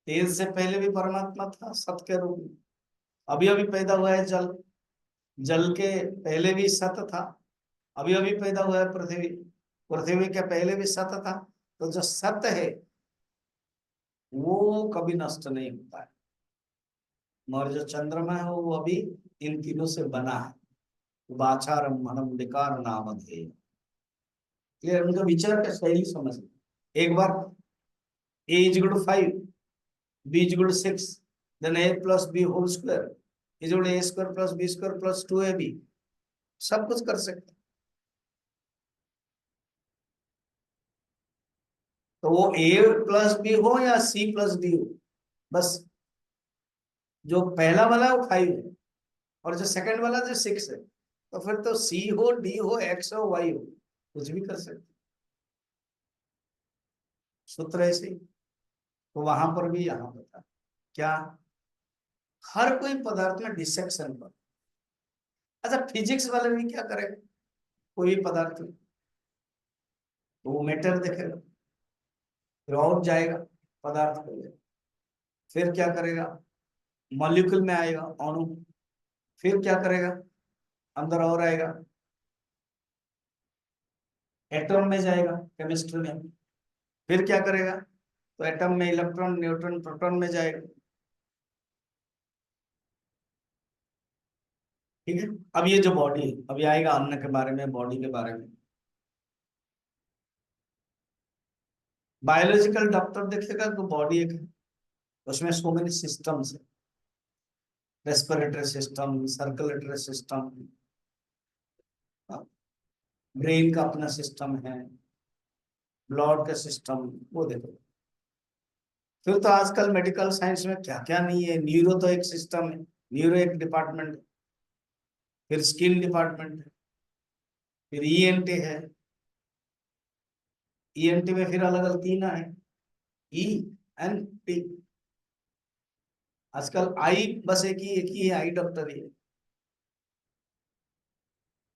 Speaker 1: तेज से पहले भी परमात्मा था सत्य के रूप में। अभी अभी पैदा हुआ है जल, जल के पहले भी सत था, अभी अभी पैदा हुआ है पृथ्वी, पृथ्वी के पहले भी सत था। तो जो सत है वो कभी नष्ट नहीं होता है, मगर जो चंद्रमा है वो अभी इन तीनों से बना है। वाचारम मनम विकार नामधेय। क्लियर? उनका विचार का शैली समझ। एक बार a is equal to 5, b is equal to 6, then a plus b whole square is equal to a square plus b square plus 2ab, सब कुछ कर सकते। तो वो a प्लस बी हो या c प्लस डी हो, बस जो पहला वाला है वो 5 है और जो सेकंड वाला जो 6 है, तो फिर तो c हो, d हो, x हो, y हो, कुछ भी कर सकते। सूत्र ऐसे ही। तो वहां पर भी यहाँ बता क्या, हर कोई पदार्थ में डिसेक्शन पर। अच्छा, फिजिक्स वाले भी क्या करेगा, कोई भी पदार्थ में तो वो मैटर देखेगा, फिर और जाएगा पदार्थ को ले, फिर क्या करेगा, मॉलिक्यूल में आएगा अणु, फिर क्या करेगा, अंदर और आएगा, एटम में जाएगा केमिस्ट्री में, फिर क्या करेगा, तो एटम में इलेक्ट्रॉन न्यूट्रॉन प्रोटॉन में जाएगा। ठीक है। अब ये जो बॉडी है, अभी आएगा अन्न के बारे में, बॉडी के बारे में। बायोलॉजिकल डॉक्टर देखेगा तो बॉडी एक है, उसमें सो मेनी सिस्टम्स है, respiratory system, circulatory system, brain का अपना सिस्टम है, ब्लड का सिस्टम, वो देखो। फिर तो आजकल मेडिकल साइंस में क्या क्या नहीं है, न्यूरो तो एक सिस्टम है, न्यूरो एक डिपार्टमेंट है, फिर स्किन डिपार्टमेंट है, फिर ईएनटी है, ईएनटी में फिर अलग अलग तीन है, ई एन टी। आजकल आई बस एक ही है, आई डॉक्टर ही है।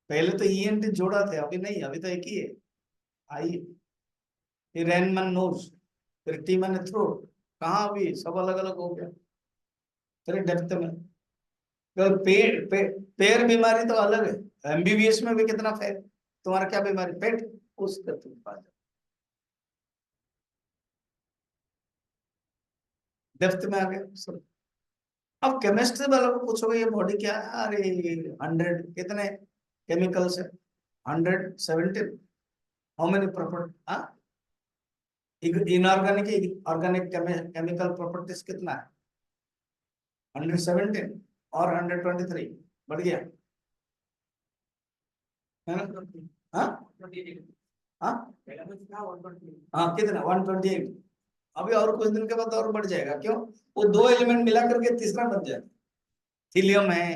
Speaker 1: पहले तो ईएनटी जोड़ा थे, अभी नहीं, अभी तो एक ही है, आई। फिर एन मन नोज, फिर टी मन थ्रोट, कहाँ अभी सब अलग अलग हो गया। फिर डेप्थ में केवल पैर बीमारी तो अलग है, एमबीबीएस में भी कितना फैल, तुम्हारा क्या बीमारी, पेट, उसका तुम पास डेप्थ में आ गया सब। अब केमिस्ट्री वालों को पूछोगे ये बॉडी क्या है, अरे 100 कितने केमिकल्स है, 117, हाउ मेनी प्रॉपर्टी, हाँ, इनऑर्गेनिक ऑर्गेनिक केमिकल प्रॉपर्टीज कितना है, 117 और 123, बढ़ गया है ना। हाँ हाँ हाँ, कितना 128। अभी और कुछ दिन के बाद और बढ़ जाएगा, क्यों, वो दो एलिमेंट मिला करके तीसरा बन जाता है, हीलियम है,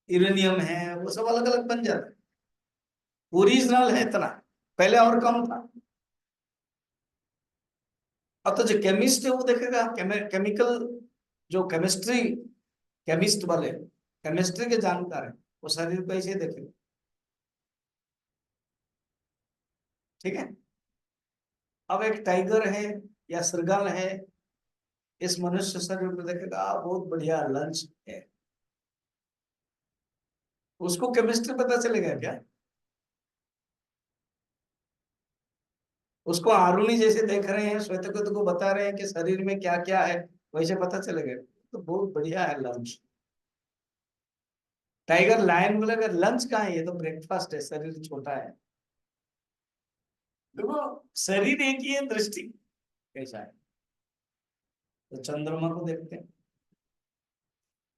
Speaker 1: यूरेनियम है, वो सब अलग अलग बन जाता है, ओरिजिनल है इतना, पहले और कम था। अब तो जो केमिस्ट है वो देखेगा, केमिकल, जो केमिस्ट्री, केमिस्ट वाले, केमिस्ट्री के जानकार है, वो शरीर को ऐसे देखेगा। ठीक है। अब एक टाइगर है या श्रृंगाल है, इस मनुष्य शरीर को देखेगा, बहुत बढ़िया लंच है, उसको केमिस्ट्री पता चलेगा क्या, उसको आरुणि जैसे देख रहे हैं, श्वेत को बता रहे हैं कि शरीर में क्या क्या है, वैसे पता चलेगा, तो बहुत बढ़िया है लंच। टाइगर लायन बोलेगा लंच कहाँ है, ये तो ब्रेकफास्ट है, शरीर छोटा है। देखो, शरीर एक ही है, दृष्टि कैसा है। तो चंद्रमा को देखते हैं।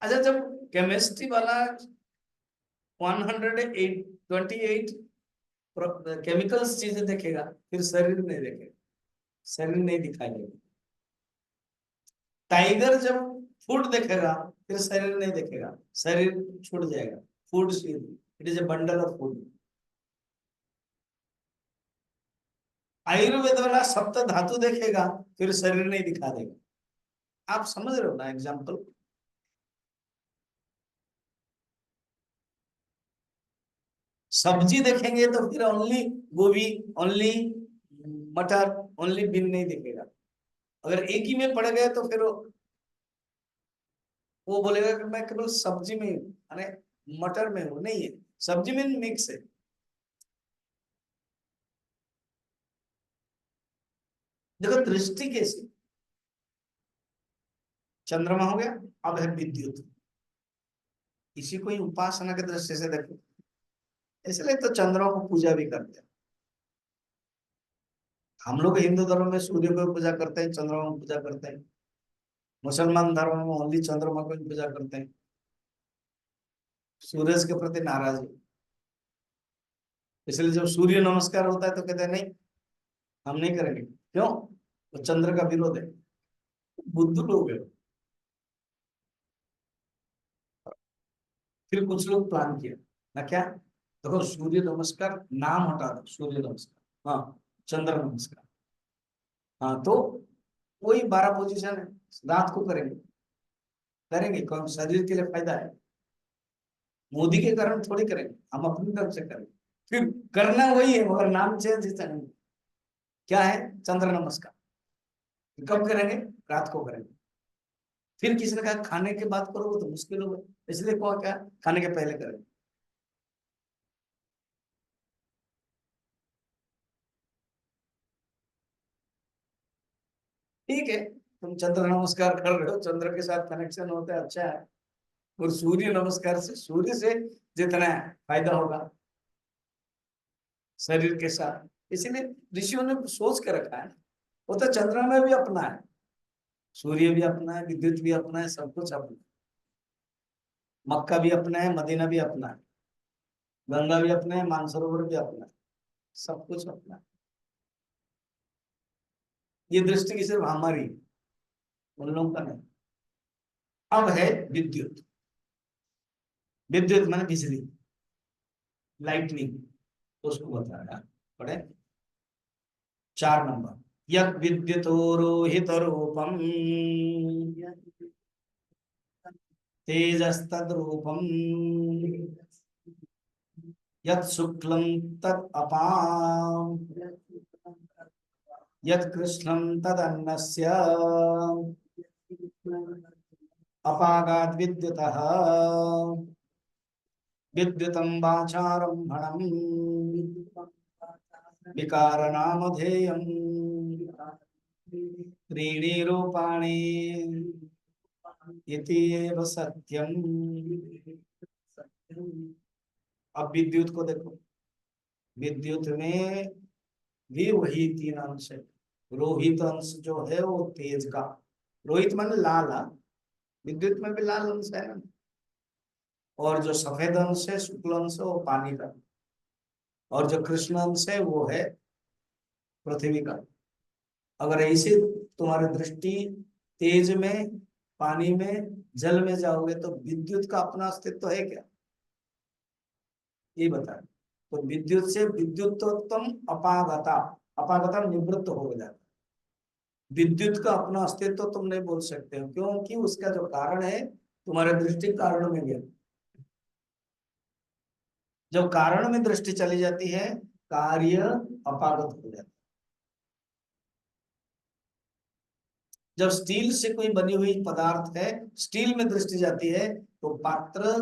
Speaker 1: अच्छा, जब केमिस्ट्री वाला 128 केमिकल्स चीजें देखेगा, फिर शरीर नहीं देखेगा, शरीर नहीं दिखाई देगा। टाइगर जब फूड देखेगा, फिर शरीर नहीं देखेगा, शरीर छूट जाएगा, food it is a bundle of food. Ayurveda वाला सप्त धातु देखेगा, फिर शरीर नहीं दिखा देगा। आप समझ रहे हो ना एग्जाम्पल। सब्जी देखेंगे तो फिर ओनली गोभी, ओनली मटर, ओनली बीन नहीं दिखेगा। अगर एक ही में पड़ गए तो फिर वो बोलेगा कि मैं केवल सब्जी में हूं, अरे मटर में वो नहीं है, सब्जी में मिक्स है। देखो दृष्टि कैसे, चंद्रमा हो गया, अब है विद्युत, इसी को ही उपासना के दृष्टि से देखो, इसलिए तो चंद्रमा को पूजा भी करते हैं। हम लोग हिंदू धर्म में सूर्य को पूजा करते हैं, चंद्रमा को पूजा करते हैं। मुसलमान धर्म में ओनली चंद्रमा को ही पूजा करते हैं, सूरज के प्रति नाराज है। इसलिए जब सूर्य नमस्कार होता है तो कहते हैं नहीं, हम नहीं करेंगे, क्यों? तो चंद्र का विरोध है, बुद्धू लोग है। फिर कुछ लोग प्लान किया ना, क्या देखो, सूर्य नमस्कार नाम हटा दो, सूर्य नमस्कार, हाँ चंद्र नमस्कार, हाँ तो वही 12 पोजीशन है, रात को करेंगे, करेंगे कौन, शरीर के लिए फायदा है, मोदी के कारण थोड़ी करेंगे, हम अपनी तरफ से करेंगे। फिर करना वही है मगर नाम चेंज करेंगे। क्या है? चंद्र नमस्कार। कब करेंगे? रात को करेंगे। फिर किसी ने कहा खाने के बाद करोगे तो मुश्किल होगा, इसलिए कहा क्या, खाने के पहले करेंगे। ठीक है, तुम चंद्र नमस्कार कर रहे हो, चंद्र के साथ कनेक्शन होता है, अच्छा है। और सूर्य नमस्कार से, सूर्य से जितना फायदा होगा शरीर के साथ, इसीलिए ऋषियों ने सोच के रखा है। वो तो चंद्रमा में भी अपना है, सूर्य भी अपना है, विद्युत भी अपना है, सब कुछ अपना है। मक्का भी अपना है, मदीना भी अपना है, गंगा भी अपना है, मानसरोवर भी अपना है, सब कुछ अपना है। ये दृष्टि की सिर्फ हमारी है, उन लोगों का नहीं। अब है विद्युत, विद्युत माने बिजली, लाइटनिंग, उसको बता रहा है। पढ़े 4 नंबर, यद विद्युतो रोहित रूपम तेजस्तद रूपम यत् शुक्लम तद अपाम यत् कृष्णम तद अन्नस्य अपागाद विद्युतः विद्युतं वाचारम्भणम् विकारनामधेयम् त्रीणि रूपाणि इति एव सत्यम्। अब विद्युत को देखो, विद्युत में भी वही 3 अंश है। रोहित अंश जो है वो तेज का, रोहित माने लाल, विद्युत में भी लाल अंश है ना। और जो सफेद अंश है, शुक्ल अंश है, वो पानी का। और जो कृष्ण अंश है वो है पृथ्वी का। अगर ऐसे तुम्हारी दृष्टि तेज में, पानी में, जल में जाओगे तो विद्युत का अपना अस्तित्व है क्या, ये बता। तो विद्युत से विद्युतोत्तम अपागता, अपागता निवृत्त हो जाता। विद्युत का अपना अस्तित्व तुम नहीं बोल सकते हो, क्योंकि उसका जो कारण है तुम्हारे दृष्टि कारण में गया। जब कारण में दृष्टि चली जाती है, कार्य अपागत हो जाता है। जब स्टील से कोई बनी हुई पदार्थ है, स्टील में दृष्टि जाती है, तो पात्र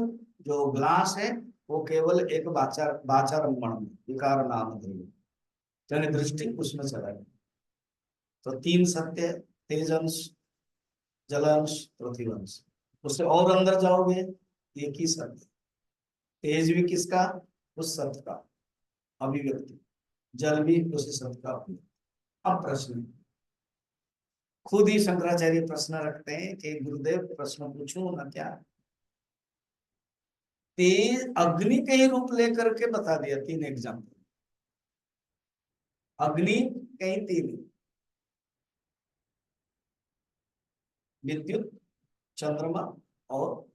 Speaker 1: जो ग्लास है वो केवल एक बाचारंभण विकार नाम है, यानी दृष्टि उसमें चला गया। तो 3 सत्य है, तेज अंश, जल अंश, पृथ्वी अंश। उससे और अंदर जाओगे, एक ही सत्य, तेज भी किसका, उस सत्य का अभिव्यक्ति, जल भी उसी सत्य का अभिव्यक्ति। अब प्रश्न, खुद ही शंकराचार्य प्रश्न रखते हैं कि गुरुदेव प्रश्न पूछूं ना क्या। तेज अग्नि के ही रूप लेकर के बता दिया, 3 एग्जाम्पल, अग्नि कहीं 3, विद्युत, चंद्रमा और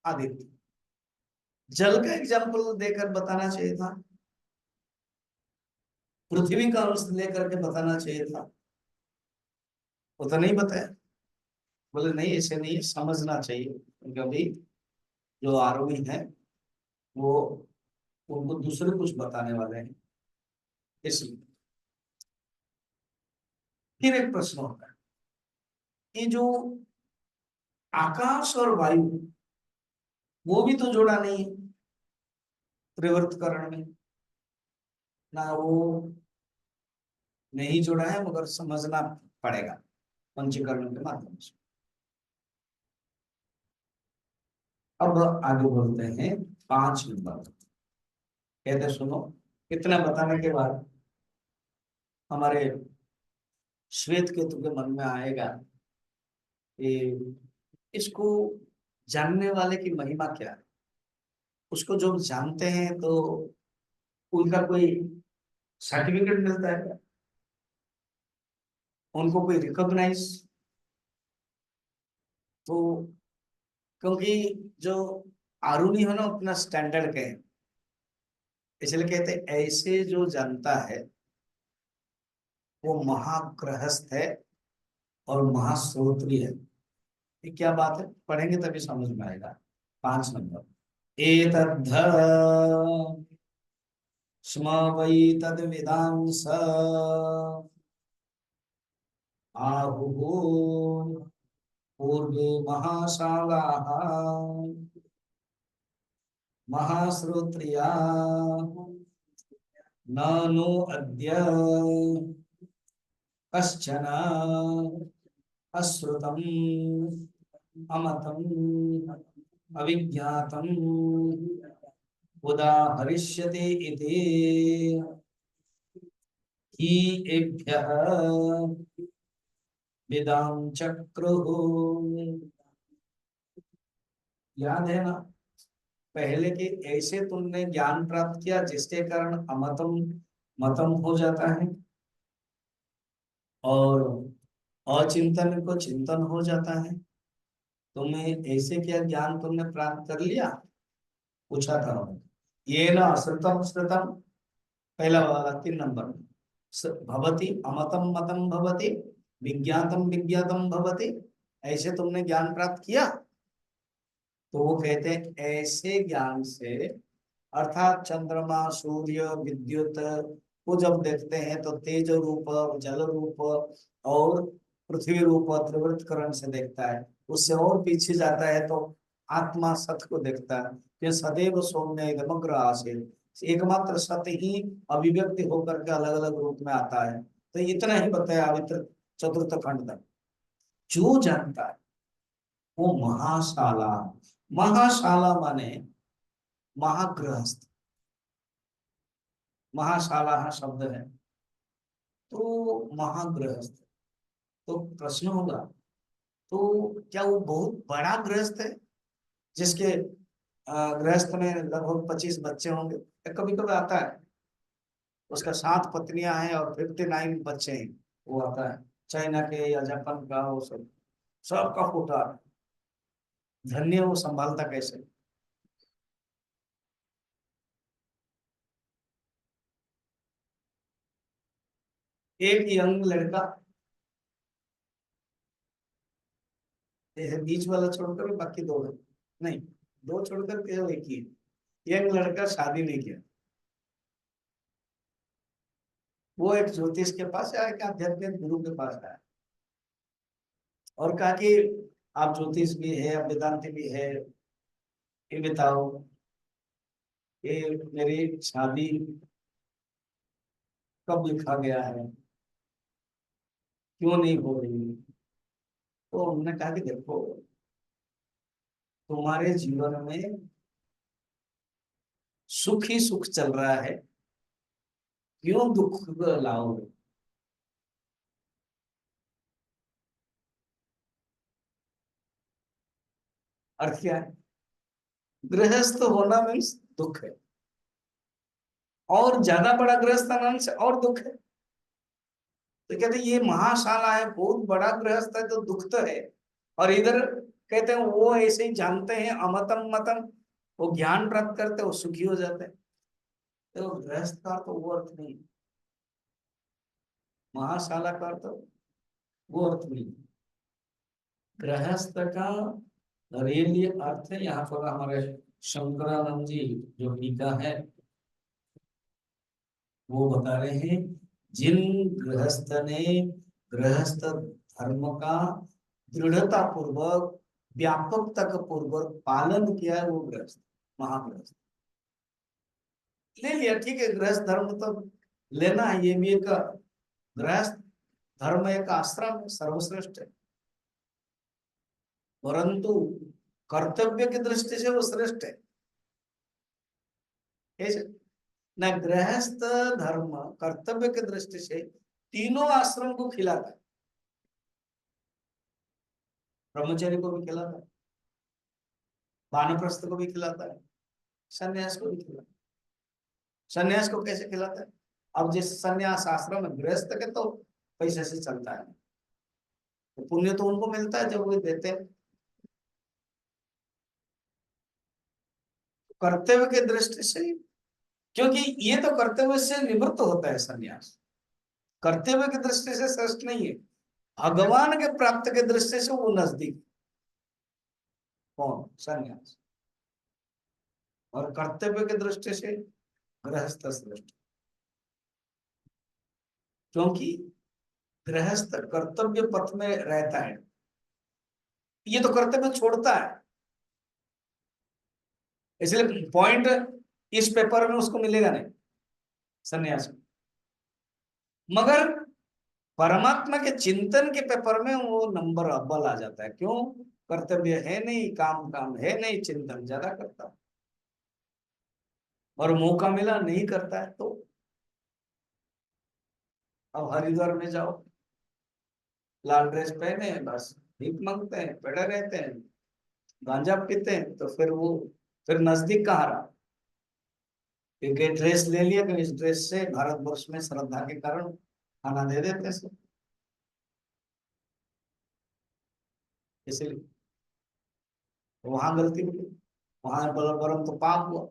Speaker 1: आदित्य। जल का एग्जाम्पल देकर बताना चाहिए था, पृथ्वी का अंश लेकर के बताना चाहिए था, वो तो नहीं बताया। बोले नहीं, ऐसे नहीं, समझना चाहिए, क्योंकि अभी जो आरोही है वो, उनको दूसरे कुछ बताने वाले हैं, इसलिए। फिर एक प्रश्न होता है, ये जो आकाश और वायु, वो भी तो जोड़ा नहीं है। त्रिवृत्तकरण में ना वो नहीं जोड़ा है, मगर समझना पड़ेगा पंचीकरण के माध्यम से। अब आगे बोलते हैं 5 नंबर। कहते सुनो, इतना बताने के बाद हमारे श्वेत केतु के मन में आएगा कि इसको जानने वाले की महिमा क्या है। उसको जो जानते हैं तो उनका कोई सर्टिफिकेट मिलता है क्या, उनको कोई रिकॉग्नाइज। तो क्योंकि जो आरुणि हो ना अपना स्टैंडर्ड के हैं, इसलिए कहते हैं ऐसे जो जानता है वो महाग्रहस्थ है और महाश्रोत्री है। ये क्या बात है, पढ़ेंगे तभी समझ में आएगा। 5 नंबर। एतद्ध स्म वै तद विदांस आहुः पूर्वे महाशालाः महाश्रोत्रिया ननु अद्य कश्चन अश्रुतम् अमतम् अविज्ञातम् उदाहरिष्यते इति हि एभ्यः विदां चक्रुः। याद है ना पहले के ऐसे तुमने ज्ञान प्राप्त किया जिसके कारण अमतम मतम हो जाता है और अचिंतन को चिंतन हो जाता है। तुम्हें ऐसे क्या ज्ञान तुमने प्राप्त कर लिया, पूछा था उन्होंने। ये न श्रुतम श्रुतम, पहला वाला 3 नंबर में भवति अमतम मतम भवति विज्ञातम विज्ञातम भवति, ऐसे तुमने ज्ञान प्राप्त किया। तो वो कहते हैं ऐसे ज्ञान से, अर्थात चंद्रमा सूर्य विद्युत को जब देखते हैं तो तेज रूप जल रूप और पृथ्वी रूप त्रिवृत्तकरण से देखता है। उससे और पीछे जाता है तो आत्मा सत को देखता है कि सदैव सौम्य इदमग्र आसीत्, एकमात्र सत्य ही अभिव्यक्ति होकर के अलग अलग रूप में आता है। तो इतना ही बताया अवित्र चतुर्थ खंड तक। जो जानता है वो महाशाला, महाशाला माने महागृहस्थ, महाशाला शब्द है तो महागृहस्थ। तो प्रश्न होगा तो क्या वो बहुत बड़ा गृहस्थ है जिसके गृहस्थ में लगभग 25 बच्चे होंगे। कभी कभी आता है उसका 7 पत्नियां हैं और 59 बच्चे हैं, वो आता है चाइना के या जापान का, वो सब सबका फोटो आता है। धन्य वो संभालता कैसे। एक यंग लड़का, ये बीच वाला छोड़कर बाकी 2 है, नहीं 2 छोड़कर केवल एक ही है। यंग लड़का शादी नहीं किया, वो एक ज्योतिष के पास आया, एक आध्यात्मिक गुरु के पास आया और कहा कि आप ज्योतिष भी है, आप वेदांति भी है, ये बताओ ये मेरी शादी कब लिखा गया है, क्यों नहीं हो रही। तो उन्होंने कहा कि देखो तुम्हारे जीवन में सुख ही सुख चल रहा है, क्यों दुख लाओगे। अर्थ क्या है, गृहस्थ होना मीन्स दुख है, और ज्यादा बड़ा गृहस्थ होना से और दुख है। तो कहते ये महाशाला है, बहुत बड़ा गृहस्थ है तो दुख तो है। और इधर कहते हैं वो ऐसे ही जानते हैं अमतम मतम, वो ज्ञान प्राप्त करते वो सुखी हो जाते हैं। तो गृहस्थ का तो वो अर्थ नहीं, महाशाला का तो वो अर्थ नहीं। गृहस्थ का रियली अर्थ है, यहाँ पर हमारे शंकरानंद जी जो टीका है वो बता रहे हैं, जिन गृहस्थ ने गृहस्थ धर्म का दृढ़ता पूर्वक व्यापकता पूर्वक पालन किया है वो गृहस्थ महागृहस्थ। ले लिया, ठीक है, गृहस्थ धर्म तो लेना है, ये भी एक गृहस्थ धर्म एक आश्रम है, सर्वश्रेष्ठ है, परंतु कर्तव्य की दृष्टि से वो श्रेष्ठ है। कैसे? न गृहस्थ धर्म कर्तव्य की दृष्टि से तीनों आश्रम को खिलाता है, ब्रह्मचर्य को भी खिलाता है, वानप्रस्थ को भी खिलाता है, सन्यास को भी खिलाता है। सन्यास को कैसे खिलाता है? अब जिस सन्यास आश्रम में गृहस्थ के तो पैसे से चलता है, तो पुण्य तो उनको मिलता है जब वो देते हैं। कर्तव्य की दृष्टि से, क्योंकि ये तो कर्तव्य से निवृत्त होता है सन्यास, कर्तव्य की दृष्टि से श्रेष्ठ नहीं है, भगवान के प्राप्त के दृष्टि से वो नजदीक। कौन? सन्यास। और कर्तव्य की दृष्टि से गृहस्थ श्रेष्ठ, क्योंकि गृहस्थ कर्तव्य पथ में रहता है, ये तो कर्तव्य छोड़ता है, इसलिए पॉइंट इस पेपर में उसको मिलेगा नहीं, सन्यास में। मगर परमात्मा के चिंतन के पेपर में वो नंबर अव्वल आ जाता है। क्यों? कर्तव्य है नहीं, काम काम है नहीं, चिंतन ज्यादा करता है, और मौका मिला नहीं करता है तो। अब हरिद्वार में जाओ, लाल ड्रेस पहने बस भीख मांगते हैं, पड़े रहते हैं, गांजा पीते हैं, तो फिर वो फिर नजदीक कहाँ रहा? क्योंकि ड्रेस ले लिया, तो इस ड्रेस से भारतवर्ष में श्रद्धा के कारण खाना दे देते सब, इसलिए वहां गलती हुई, वहां बलवरम तो पाप हुआ।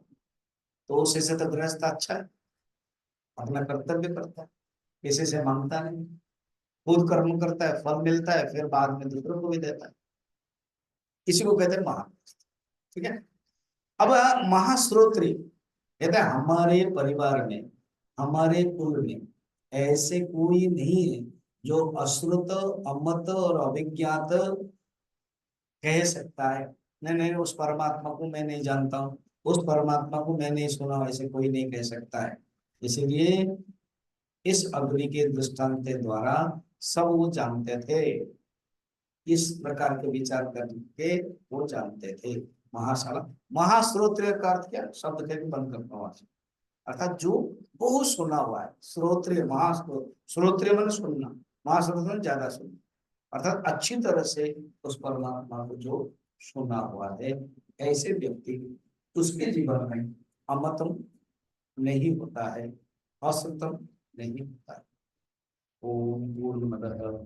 Speaker 1: तो उसी से तो गृहस्थ अच्छा है, अपना कर्तव्य करता है, किसी से मांगता नहीं, खुद कर्म करता है, फल मिलता है, फिर बाद में दूसरों को भी देता है। इसी को कहते हैं महागृहस्थ। ठीक है। अब महाश्रोत्री कहते हैं हमारे परिवार में, हमारे कुल में ऐसे कोई नहीं है जो अश्रुत, अमत और अभिज्ञात कह सकता है। नहीं नहीं, उस परमात्मा को मैं नहीं जानता हूँ, उस परमात्मा को मैं नहीं सुना, ऐसे कोई नहीं कह सकता है। इसीलिए इस अग्नि के दृष्टांत के द्वारा सब वो जानते थे, इस प्रकार के विचार करके वो जानते थे। महाशाला, महाश्रोत्र का अर्थ क्या? शब्द के भी बंद करता हूँ, अर्थात जो बहुत सुना हुआ है, श्रोत्रिय, महाश्रोत, श्रोत्रिय मन सुनना, महाश्रोत मन ज्यादा सुनना, अर्थात अच्छी तरह से उस परमात्मा को जो सुना हुआ है, ऐसे व्यक्ति उसके जीवन में अमतम नहीं होता है, असतम नहीं होता है। ओम पूर्णमदः